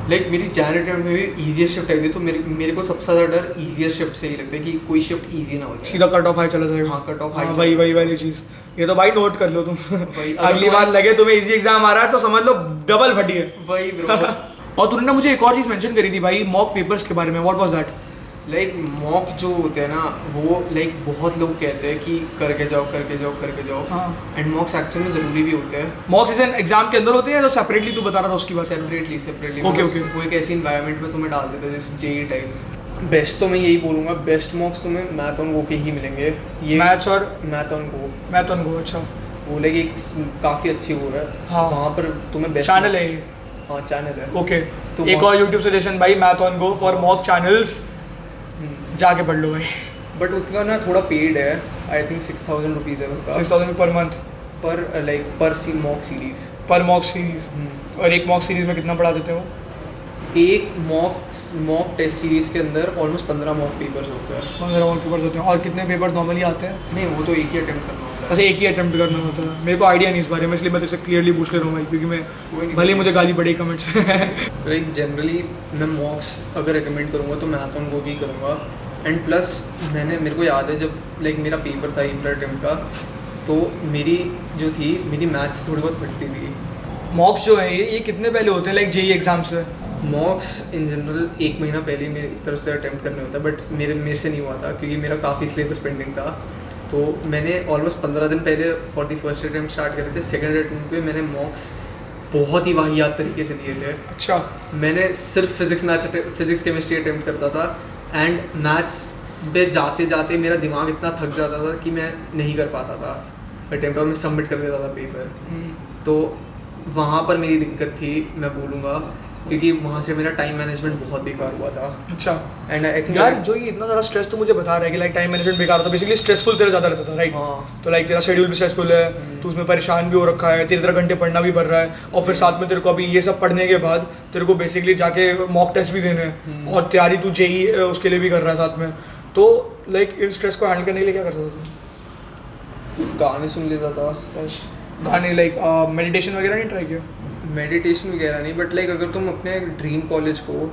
लाइक मेरी जैन अटेम्प्ट में भी इजीएस्ट शिफ्ट आई थी, तो मेरे को सबसे ज़्यादा डर इजीएस्ट शिफ्ट से ही लगता है कि कोई शिफ्ट इजी ना हो जाए। सीधा कट ऑफ हाई चला जाएगा। हाँ, cut off high हाँ, चला वही वाली चीज़। ये तो भाई नोट कर लो तुम। वही, अगर अगली बार लगे तुम्हें इजी एग्जाम आ रहा है तो समझ लो डबल फटी है। वही ब्रो। और तूने ना मुझे एक और चीज़ मेंशन करी थी भाई, मॉक पेपर्स के बारे में। What was that? Like mock जो होते हैं ना, वो लाइक बहुत लोग कहते हैं कि करके जाओ। हाँ। एंड मॉक्स एक्चुअल में ज़रूरी भी होते हैं। मॉक सीजन एग्जाम के अंदर होते हैं या तो सेपरेटली तू बता रहा था उसकी बात? Separately Okay, okay. वो एक ऐसी इन्वायरमेंट में तुम्हें डाल देते हैं जैसे जेई टाइप। बेस्ट तो मैं यही बोलूँगा, बेस्ट मॉक्स तुम्हें मैथ ऑन गो के ही मिलेंगे। ये मैथ्स और math on go, math on go. अच्छा वो लाइक एक काफ़ी अच्छी वो है। हाँ। वहाँ पर तुम्हें बेस्ट चैनल है ये? हाँ चैनल है। ओके तो एक और यूट्यूब सजेशन भाई, math on go for mock channels, जाके पढ़ लो भाई। बट उसका ना थोड़ा पेड है, आई थिंक 6000 रुपीज़ है उनका 6000 पर मंथ पर लाइक पर मॉक सीरीज़। पर मॉक सीरीज। और एक मॉक सीरीज में कितना पढ़ा देते हो? एक मॉक टेस्ट सीरीज़ के अंदर ऑलमोस्ट 15 मॉक पेपर्स होते हैं। 15 मॉक पेपर्स होते हैं। और कितने पेपर्स नॉर्मली आते हैं? नहीं वो तो एक ही अटेम्प्ट करना होता है। अच्छा एक ही अटेम्प्ट करना होता है। मेरे को आइडिया नहीं इस बारे में, इसलिए मैं तेरे क्लियरली पूछ ले रहा हूँ भाई, क्योंकि कोई मैं नहीं। भले ही मुझे गाली पड़े कमेंट्स। लाइक जनरली मैं मॉक्स अगर रिकमेंड करूँगा तो मैथ ऑन गो भी करूँगा। एंड प्लस मेरे को याद है जब लाइक मेरा पेपर था इंटर अटेम्प्ट का, तो मेरी जो थी मेरी मैथ्स थोड़ी बहुत फटती थी। मॉक्स जो है ये कितने पहले होते हैं लाइक जेई एग्जाम से? मॉक्स इन जनरल 1 महीना पहले ही मेरी तरफ से अटेम्प्ट करने होता है, बट मेरे से नहीं हुआ था क्योंकि मेरा काफ़ी सिलेबस पेंडिंग था। तो मैंने ऑलमोस्ट 15 दिन पहले for the first attempt start करे थे। सेकेंड अटेम्प्ट पे मैंने मॉक्स बहुत ही वाहियात तरीके से दिए थे। अच्छा मैंने सिर्फ फिजिक्स केमिस्ट्री अटेम्प्ट करता था, एंड मैथ्स पे जाते जाते मेरा दिमाग इतना थक जाता था कि मैं नहीं कर पाता था अटेम्प्ट, और मैं सबमिट कर देता था पेपर। तो वहाँ पर मेरी दिक्कत थी, मैं बोलूँगा। क्योंकि वहाँ से मेरा टाइम मैनेजमेंट बहुत बेकार हुआ था. अच्छा एंड आई थिंक यार जो ये इतना सारा स्ट्रेस तो मुझे बता रहा है कि लाइक टाइम मैनेजमेंट बेकार होता है, बेसिकली स्ट्रेसफुल तेरा ज़्यादा रहता था राइट. हाँ. तो लाइक तेरा शेड्यूल भी स्ट्रेसफुल है, तू उसमें परेशान भी हो रखा है, तेरे तरह घंटे पढ़ना भी पड़ रहा है, और फिर साथ में तेरे को अभी ये सब पढ़ने के बाद तेरे को बेसिकली जाके मॉक टेस्ट भी देने हैं, और तैयारी तू जेई उसके लिए भी कर रहा है साथ में. तो लाइक इस स्ट्रेस को हैंडल करने के लिए क्या करता था तू? गाने सुन लेता था बस गाने. लाइक मेडिटेशन वगैरह नहीं ट्राई किया? मेडिटेशन वगैरह नहीं, बट लाइक अगर तुम अपने ड्रीम कॉलेज को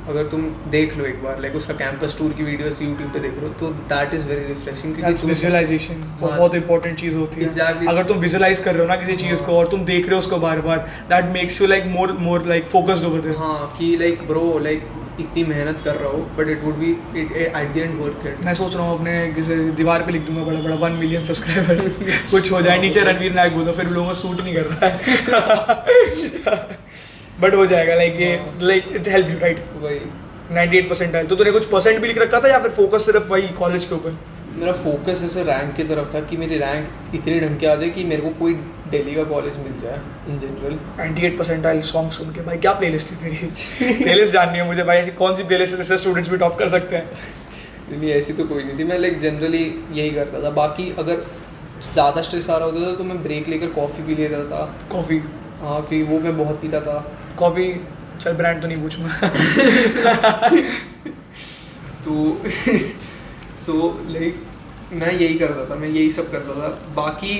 अगर तुम देख लो एक बार, लाइक उसका कैंपस टूर की वीडियोस यूट्यूब पे देख लो, तो that is very refreshing. Visualization बहुत इंपॉर्टेंट चीज़ होती है. Exactly. अगर तुम विजुअलाइज कर रहे हो ना किसी चीज़ को और तुम देख रहे हो उसको बार बार, that makes you like more like focused over there. हाँ कि लाइक ब्रो लाइक इतनी मेहनत कर रहा हूँ, but it would be at the end worth it. मैं सोच रहा हूँ अपने किसी दीवार पे लिख दूंगा बड़ा बड़ा 1 मिलियन सब्सक्राइबर्स कुछ हो जाए, नीचे रणवीर नायक बोल दो, फिर लोगों को सूट नहीं कर रहा है. बट हो जाएगा लाइक ये like it help you right. वही 98% है. तो तूने कुछ परसेंट भी लिख रखा था या फिर फोकस सिर्फ वही कॉलेज के ऊपर? मेरा फोकस जैसे रैंक की तरफ था कि मेरी रैंक इतनी ढंग के आ जाए कि मेरे को कोई दिल्ली का कॉलेज मिल जाए इन जनरल. 98% सॉन्ग सुन के भाई क्या प्लेलिस्ट थी तेरी? प्लेलिस्ट जाननी है मुझे भाई, ऐसी कौन सी प्लेलिस्ट से स्टूडेंट्स भी टॉप कर सकते हैं? नहीं ऐसी तो कोई नहीं थी. मैं लाइक जनरली यही करता था. बाकी अगर ज़्यादा स्ट्रेस आ रहा होता था तो मैं ब्रेक लेकर कॉफ़ी पी लेता था. कॉफ़ी? हाँ क्योंकि वो मैं बहुत पीता था. कॉफ़ी चल ब्रांड तो नहीं पूछूंगा. तो सो लाइक मैं यही करता था, मैं यही सब करता था. बाकी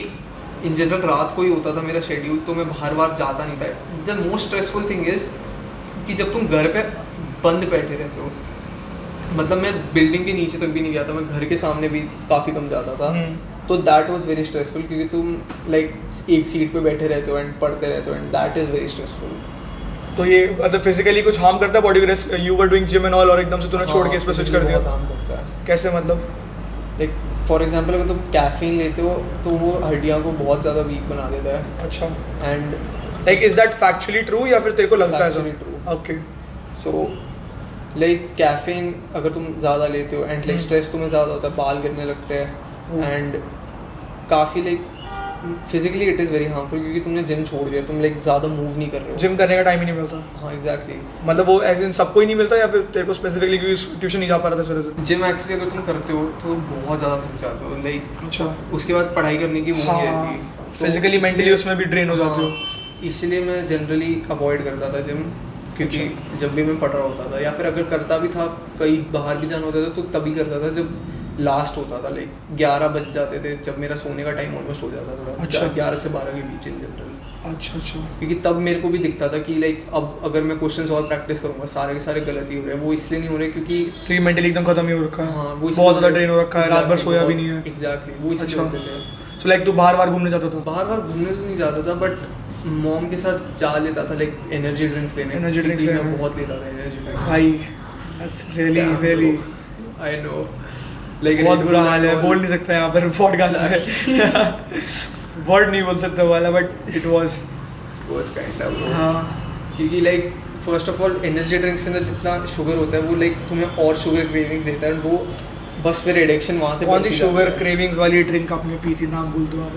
इन जनरल रात को ही होता था मेरा शेड्यूल, तो मैं बाहर बार जाता नहीं था. The most stressful thing is कि जब तुम घर पे बंद बैठे रहते हो, मतलब मैं बिल्डिंग के नीचे तक भी नहीं गया था, मैं घर के सामने भी काफ़ी कम जाता था. तो दैट वाज वेरी स्ट्रेसफुल क्योंकि तुम लाइक एक सीट पे बैठे रहते हो एंड पढ़ते रहते हो, and that is very stressful. तो ये मतलब फिजिकली कुछ हार्म करता है बॉडी को? You were doing gym and all और एकदम से तूने छोड़ के इस पे स्विच कर दिया? काम करता है. कैसे मतलब? लाइक फॉर एग्जांपल अगर तुम कैफीन लेते हो तो वो हड्डियाँ को बहुत ज़्यादा वीक बना देता है. अच्छा. And like is that factually true या फिर तेरे को लगता है ऐसा? True. Okay. So like caffeine अगर तुम ज़्यादा लेते हो एंड लाइक स्ट्रेस तुम्हें ज़्यादा होता है, बाल गिरने लगते हैं, एंड काफ़ी like physically it is very harmful क्योंकि तुमने जिम छोड़ दिया, तुम लाइक ज़्यादा मूव नहीं कर रहे हो. जिम करने का टाइम ही नहीं मिलता. हाँ एग्जैक्टली. मतलब वो ऐसे सबको ही नहीं मिलता या फिर तेरे को स्पेसिफिकली क्योंकि ट्यूशन नहीं जा पा रहा था इस वजह से? जिम एक्चुअली अगर तुम करते हो तो बहुत ज़्यादा थक जाते हो. लाइक अच्छा. उसके बाद पढ़ाई करने की वो नहीं रहती. फिजिकली मेंटली उसमें भी ड्रेन हो जाते हो. इसलिए मैं जनरली अवॉइड करता था जिम, क्योंकि जब भी मैं पढ़ रहा होता था या फिर अगर करता भी था कहीं बाहर भी जाना होता था तो तभी करता था जब लास्ट होता था. लाइक 11 बज जाते थे जब मेरा सोने का टाइम ऑलमोस्ट हो जाता था. अच्छा. 11 से 12 के बीच इन जनरल. अच्छा अच्छा. क्योंकि तब मेरे को भी दिखता था कि लाइक अब अगर मैं क्वेश्चंस और प्रैक्टिस करूंगा सारे के सारे गलत ही हो रहे हैं. वो इसलिए नहीं हो रहे क्योंकि तो ये मेंटली एकदम खत्म ही हो रखा है. हाँ वो बहुत ज़्यादा ड्रेन हो रखा है, रात भर सोया भी नहीं है. एग्जैक्टली वो इसलिए होते थे. सो लाइक तू बाहर बाहर घूमने जाता था? बाहर बार घूमने तो नहीं जाता था, बट मॉम के साथ जा लेता था लाइक एनर्जी ड्रिंक्स लेने. एनर्जी ड्रिंक्स लेने मैं बहुत लेता था एनर्जी ड्रिंक्स. भाई that's really I know. Like बहुत बुरा हाल है, बोल नहीं सकता यहाँ पर पॉडकास्ट में. वर्ड नहीं बोल सकता वाला, but it was kind of. हाँ. क्योंकि like first of all energy drinks के अंदर जितना शुगर होता है वो लाइक तुम्हें और शुगर क्रेविंग्स देता है, वो बस फिर एडिक्शन वहाँ से. कौन सी शुगर क्रेविंग्स वाली ड्रिंक आपने पी थी? नाम बोल दो आप.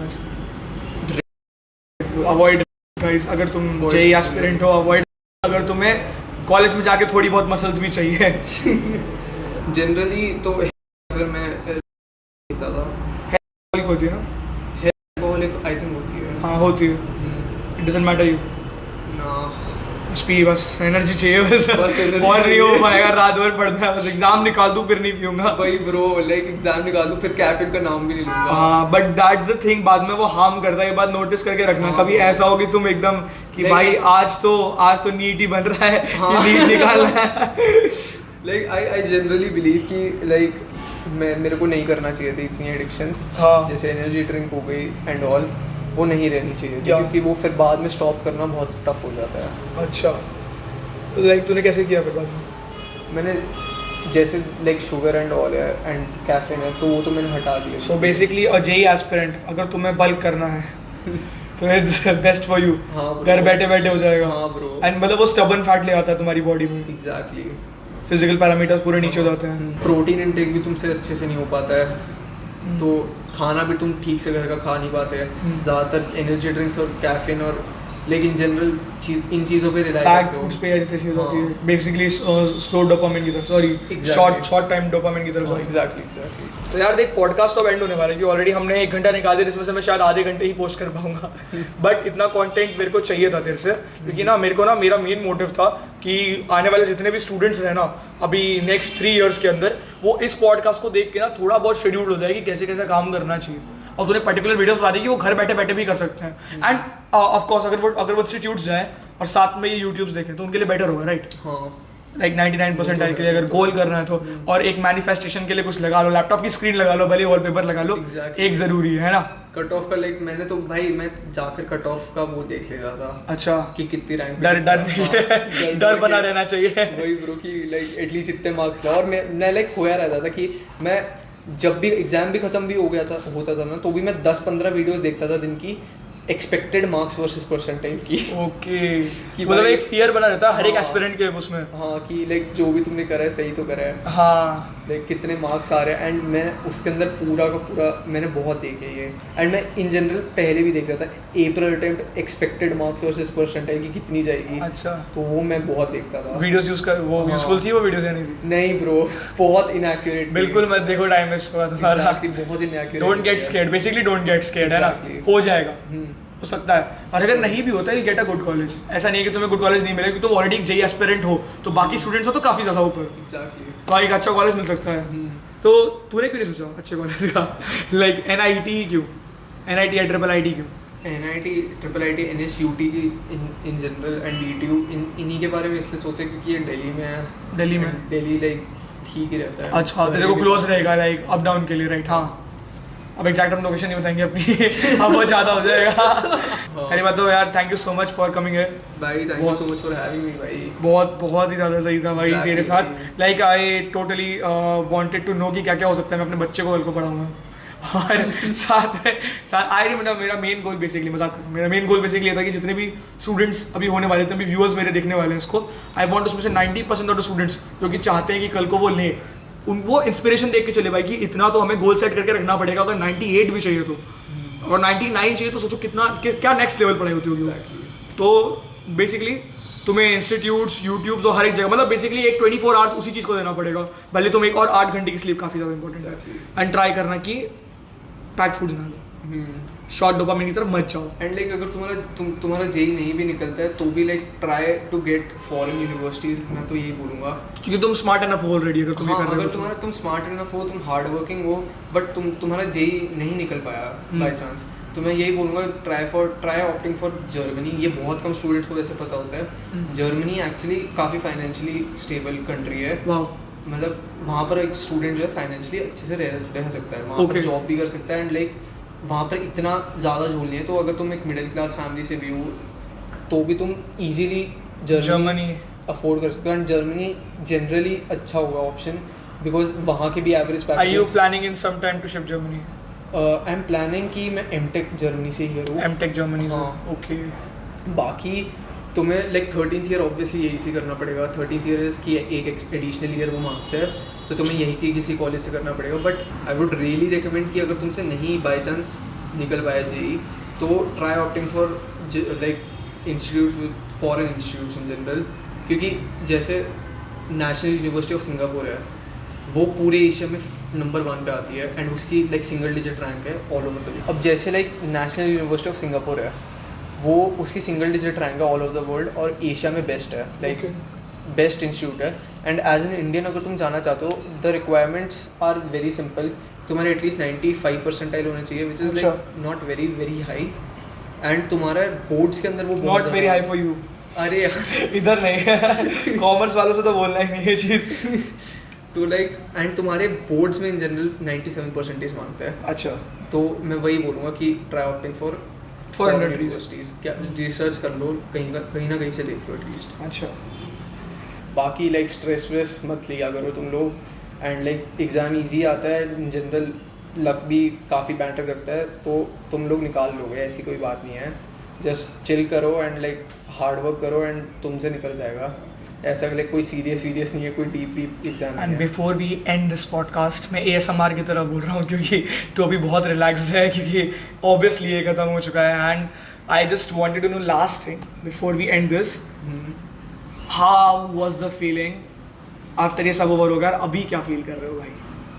अवॉइड गाइस, अगर तुम जेई एस्पिरेंट हो अवॉइड. अगर तुम्हें कॉलेज में जाके थोड़ी बहुत मसल्स भी चाहिए जनरली तो फिर मैं पीता था. हेयर होती है ना? अल्कोहलिक आई थिंक होती है. हाँ होती है. इट डजंट मैटर यू ना. बस पी, बस एनर्जी चाहिए. बस energy और नहीं हो चाहिए. पाएगा, रात भर पढ़ना है, बस एग्जाम निकाल दूँ फिर नहीं पीऊंगा. भाई ब्रो लाइक एग्जाम निकाल दूँ फिर कैफीन का नाम भी नहीं लूंगा. हाँ बट दैट्स द थिंग, बाद में वो हार्म करता है. ये बात नोटिस करके रखना. हाँ, कभी ऐसा हो कि तुम एकदम कि Like- भाई आज तो नीट ही बन रहा है, हाँ. नीट निकालना है. लाइक आई जनरली बिलीव कि लाइक मेरे को नहीं करना चाहिए थी इतनी एडिक्शंस. हाँ. जैसे एनर्जी ड्रिंक हो गई एंड ऑल, वो नहीं रहनी चाहिए थी, क्या? क्योंकि वो फिर बाद में स्टॉप करना बहुत टफ हो जाता है. अच्छा. लाइक तूने कैसे किया फिर बाद में? मैंने जैसे लाइक शुगर एंड ऑल है एंड कैफीन है तो वो तो मैंने हटा दिया. So basically a JEE aspirant, अगर तुम्हें बल्क करना है तो इट्स बेस्ट फॉर यू. हाँ bro. घर बैठे बैठे हो जाएगा. हाँ ब्रो. एंड मतलब वो स्टबन फैट ले आता है तुम्हारी बॉडी में. एग्जैक्टली. फिजिकल पैरामीटर्स पूरे नीचे हो जाते हैं. प्रोटीन इनटेक भी तुमसे अच्छे से नहीं हो पाता है, तो खाना भी तुम ठीक से घर का खा नहीं पाते. ज़्यादातर एनर्जी ड्रिंक्स और कैफीन और लाइक इन जनरल इन चीज़ों पे रिलाई पैक्ड करते हो। फूड्स पे ऐसी चीज़ होती है हाँ। बेसिकली स्लो डोपामिन की तरफ, sorry Exactly. Short time dopamine की तरफ जाती है। एग्जैक्टली तो यार देख, पॉडकास्ट तो एंड होने वाला है कि ऑलरेडी हमने 1 घंटा निकाल दिया, जिसमें से मैं शायद आधे घंटे ही पोस्ट कर पाऊंगा बट इतना कंटेंट मेरे को चाहिए था तेरे से, क्योंकि ना मेरे को ना मेरा मेन मोटिव था कि आने वाले जितने भी स्टूडेंट्स हैं ना अभी नेक्स्ट 3 इयर्स के अंदर, वो इस पॉडकास्ट को देख के ना थोड़ा बहुत शेड्यूल हो जाए कि कैसे कैसे काम करना चाहिए, और तूने पर्टिकुलर वीडियोस बता दी कि वो घर बैठे बैठे भी कर सकते हैं। एंड ऑफ कोर्स अगर वो इंस्टीट्यूट्स जाएं और साथ में ये यूट्यूब्स देखें तो उनके लिए बेटर होगा, राइट? हाँ लाइक 99% के लिए अगर गोल करना है तो, और एक मैनिफेस्टेशन के लिए कुछ लगा लो, लैपटॉप की स्क्रीन लगा लो, भले वॉलपेपर लगा लो, Exactly. एक जरूरी है ना। कट ऑफ का लाइक मैंने तो भाई मैं जाकर कट ऑफ का वो देख लेता था अच्छा, कि कितनी रैंक डर नहीं है, डर बना रहना चाहिए। वही ब्रो कि लाइक एटलीस्ट इतने मार्क्स ला, और मैं लाइक खोया रहता था कि मैं जब भी एग्जाम भी खत्म भी हो गया था होता था ना, तो भी मैं 10-15 वीडियोस देखता था दिन की एक्सपेक्टेड मार्क्स वर्सेस परसेंटाइल की। ओके, कि मतलब भाई- एक फियर बना रहता है हर एक हाँ। एस्पिरेंट के उसमें। हाँ कि लाइक जो भी तुमने करा है सही तो करा है, हाँ लाइक कितने मार्क्स आ रहे हैं, एंड मैं उसके अंदर पूरा का पूरा मैंने बहुत देखे ये, एंड मैं इन जनरल पहले भी देखता था अप्रैल attempt expected marks versus percentile की कितनी जाएगी, अच्छा, तो वो मैं बहुत देखता था। वीडियोस यूज कर वो हाँ। यूजफुल थी वो वीडियोस या नहीं थी? नहीं ब्रो, बहुत इनएक्यूरेट। बिल्कुल मत देखो, टाइम वेस्ट होगा तुम्हारा। बहुत inaccurate. Don't get scared, basically don't get scared, है ना? Exactly. हो जाएगा, हो सकता है, और अगर नहीं भी होता है गेट अ गुड कॉलेज। ऐसा नहीं है कि तुम्हें गुड कॉलेज नहीं मिलेगा, क्योंकि तुम ऑलरेडी एक जेई एस्पिरेंट हो, तो बाकी स्टूडेंट्स हो तो काफी ज्यादा ऊपर, एग्जैक्टली। तो एक अच्छा कॉलेज मिल सकता है। तो तूने क्यों नहीं सोचा अच्छे कॉलेज का? लाइक NIT क्यों, NIT या IIIT क्यों? NIT, IIIT, NSUT की इन जनरल एंड DTU इन्हीं के बारे में इसलिए सोचा क्योंकि ये दिल्ली में है। दिल्ली में? दिल्ली लाइक ठीक ही रहता है। अच्छा, तेरे को क्लोज रहेगा लाइक अप डाउन के लिए, राइट? हाँ, अब एग्जैक्ट हम लोकेशन नहीं बताएंगे अपनी अब वो ज़्यादा हो जाएगा। अरे बात तो यार, thank you so much for coming here भाई thank you so much for having me भाई। बहुत ही ज़्यादा सही था भाई Exactly. तेरे साथ। Like I totally wanted to know कि क्या क्या हो सकता है। मैं अपने बच्चे को कल को पढ़ाऊंगा और साथ आई मतलब मेरा मेन गोल बेसिकली, मजाक कर रहा हूँ, मेरा मेन गोल बेसिकली ये था कि जितने भी स्टूडेंट्स अभी होने वाले, जितने भी व्यूअर्स मेरे देखने वाले हैं इसको, आई वांट उसमें से 90% ऑफ द स्टूडेंट्स जो कि चाहते हैं कि कल को वो लें, वो इंस्पिरेशन देख के चले भाई कि इतना तो हमें गोल सेट करके रखना पड़ेगा। अगर 98 भी चाहिए तो, और 99 चाहिए तो सोचो कितना क्या नेक्स्ट लेवल पढ़ाई होती होगी। तो बेसिकली तुम्हें इंस्टीट्यूट्स, यूट्यूब्स और हर एक जगह, मतलब बेसिकली एक 24 आवर्स उसी चीज़ को देना पड़ेगा। भले तुम एक और 8 घंटे की स्लीप काफ़ी ज़्यादा इंपॉर्टेंट है। एंड ट्राई करना कि पैक्ड फूड्स ना लो, शॉर्ट डोपामिन की तरफ मत जाओ। एंड लाइक अगर तुम्हारा जेई नहीं भी निकलता है तो भी like try to get foreign universities, मैं तो यही बोलूँगा। क्योंकि तुम स्मार्ट एनफ हो ऑलरेडी, अगर तुम ये हाँ, कर रहे अगर हो तो। तुम स्मार्ट इनफ हो, तुम हार्ड वर्किंग हो, बट तुम्हारा जेई नहीं निकल पाया बाय चांस, तो मैं यही बोलूँगा ट्राई ऑप्टिंग फॉर जर्मनी। ये बहुत कम स्टूडेंट्स को वैसे पता होता है। जर्मनी एक्चुअली काफ़ी फाइनेंशियली स्टेबल कंट्री है। वाह, मतलब वहाँ पर एक स्टूडेंट जो है फाइनेंशियली अच्छे से रह सकता है, वहाँ पर जॉब भी कर सकता है, एंड लाइक वहाँ पर इतना ज़्यादा झोल नहीं है। तो अगर तुम एक मिडिल क्लास फैमिली से भी हो तो भी तुम इजीली जर्मनी अफोर्ड कर सकते हो। एंड जर्मनी जनरली अच्छा होगा ऑप्शन, बिकॉज वहाँ के भी average package. Are you planning in some time to shift Germany? I am planning कि मैं एमटेक जर्मनी से ही करूँ। एमटेक जर्मनी से, हाँ। ओके। बाकी तुम्हें लाइक 13th ईयर ऑब्वियसली यही से करना पड़ेगा। 13th ईयर की एक एडिशनल ईयर वो मांगते हैं, तो तुम्हें यही की किसी कॉलेज से करना पड़ेगा। But I would really recommend कि अगर तुमसे नहीं बाई चांस निकल पाया जेई, तो try opting for like institute with foreign institutes in general, क्योंकि जैसे नेशनल यूनिवर्सिटी ऑफ सिंगापुर है, वो पूरे एशिया में नंबर 1 पे आती है, एंड उसकी लाइक सिंगल डिजिट रैंक है ऑल ओवर द वर्ल्ड। अब जैसे like National University of Singapore है, वो उसकी सिंगल डिजिट रैंक है ऑल ओवर द वर्ल्ड और एशिया में बेस्ट है, लाइक बेस्ट इंस्टीट्यूट है। एंड एज एन इंडियन अगर तुम जाना चाहते हो, the requirements are very simple. तुम्हारे एटलीस्ट 95 परसेंटाइल होने चाहिए, which is like not very very high. And तुम्हारा बोर्ड्स के अंदर वो not very high for you. अरे यार इधर नहीं है कॉमर्स वालों से तो बोलना ही नहीं है चीज़। तो लाइक एंड तुम्हारे बोर्ड्स में इन जनरल 97% मांगते हैं। अच्छा, तो मैं वही बोलूँगा कि try opting for foreign universities, क्या रिसर्च कर लो, कहीं ना कहीं से देख लो एटलीस्ट। अच्छा। बाकी लाइक स्ट्रेस मत लिया करो तुम लोग, एंड लाइक एग्ज़ाम इजी आता है इन जनरल, लक भी काफ़ी मैटर करता है, तो तुम लोग निकाल लोगे, ऐसी कोई बात नहीं है। जस्ट चिल करो एंड लाइक हार्ड वर्क करो एंड तुमसे निकल जाएगा। ऐसा लाइक कोई सीरियस नहीं है, कोई डीप एग्जाम नहीं एंड है। Before we end this podcast, मैं ASMR की तरह बोल रहा हूँ क्योंकि तो अभी बहुत रिलैक्स्ड है, क्योंकि ऑब्वियसली ये ख़त्म हो चुका है। And I just wanted to know last thing before we end this. How was the feeling after ये सब ओवर होगा? अभी क्या फील कर रहे हो भाई?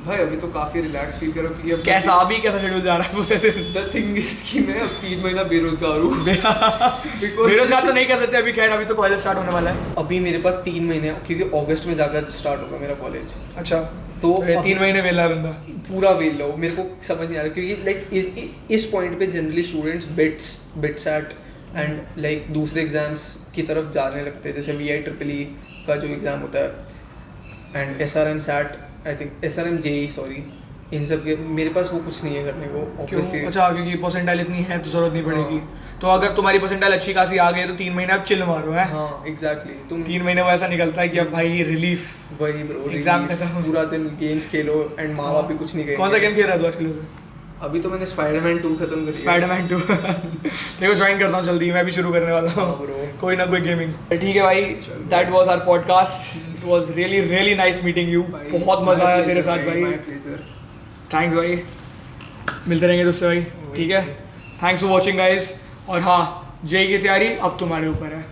भाई अभी तो काफ़ी रिलैक्स फील कर रहा हूँ क्योंकि कैसा अभी कैसा शेड्यूल जा रहा है पूरे दिन? द थिंग इज कि मैं अब 3 महीना बेरोजगार हूँ बेरोजगार तो नहीं कर सकते अभी, खैर अभी तो कॉलेज स्टार्ट होने वाला है. अभी मेरे पास 3 महीने हैं क्योंकि अगस्त में जाकर स्टार्ट होगा मेरा कॉलेज. अच्छा, तो ये 3 महीने वेला है बंदा. पूरा वेल लो, मेरे को समझ नहीं आ रहा क्योंकि लाइक इस पॉइंट पे जनरली स्टूडेंट्स बिट्सैट एंड लाइक दूसरे एग्जाम्स की तरफ जाने लगते हैं, जैसे VIEEE का जो एग्ज़ाम होता है and SRM SAT, I think SRM JEE sorry, इन सब के मेरे पास वो कुछ नहीं है करने को ऑब्वियसली. अच्छा, क्योंकि परसेंटाइल इतनी है तो जरूरत नहीं पड़ेगी. तो अगर तुम्हारी परसेंटाइल अच्छी खासी आ गई तो 3 महीने आप चिल मारो है. हाँ एग्जैक्टली. तुम 3 महीने वो ऐसा निकलता है कि अब भाई रिलीफ, वही ब्रो, एग्जाम खत्म, पूरा दिन गेम्स खेलो एंड माँ बाप भी कुछ नहीं कहेंगे. कौन सा गेम खेल रहा है तू आजकल से? अभी तो मैंने स्पाइडरमैन 2 खत्म कर दिया. स्पाइडरमैन 2 देखो ज्वाइन करता हूँ जल्दी, मैं भी शुरू करने वाला हाँ हूँ ब्रो, कोई ना कोई गेमिंग. ठीक है भाई, that was our podcast. It was really nice meeting you. बहुत मजा आया तेरे साथ भाई. My pleasure. थैंक्स भाई, मिलते रहेंगे दोस्तों भाई. ठीक है, थैंक्स फॉर वॉचिंग गाइज. और हाँ, जेई की तैयारी अब तुम्हारे ऊपर है.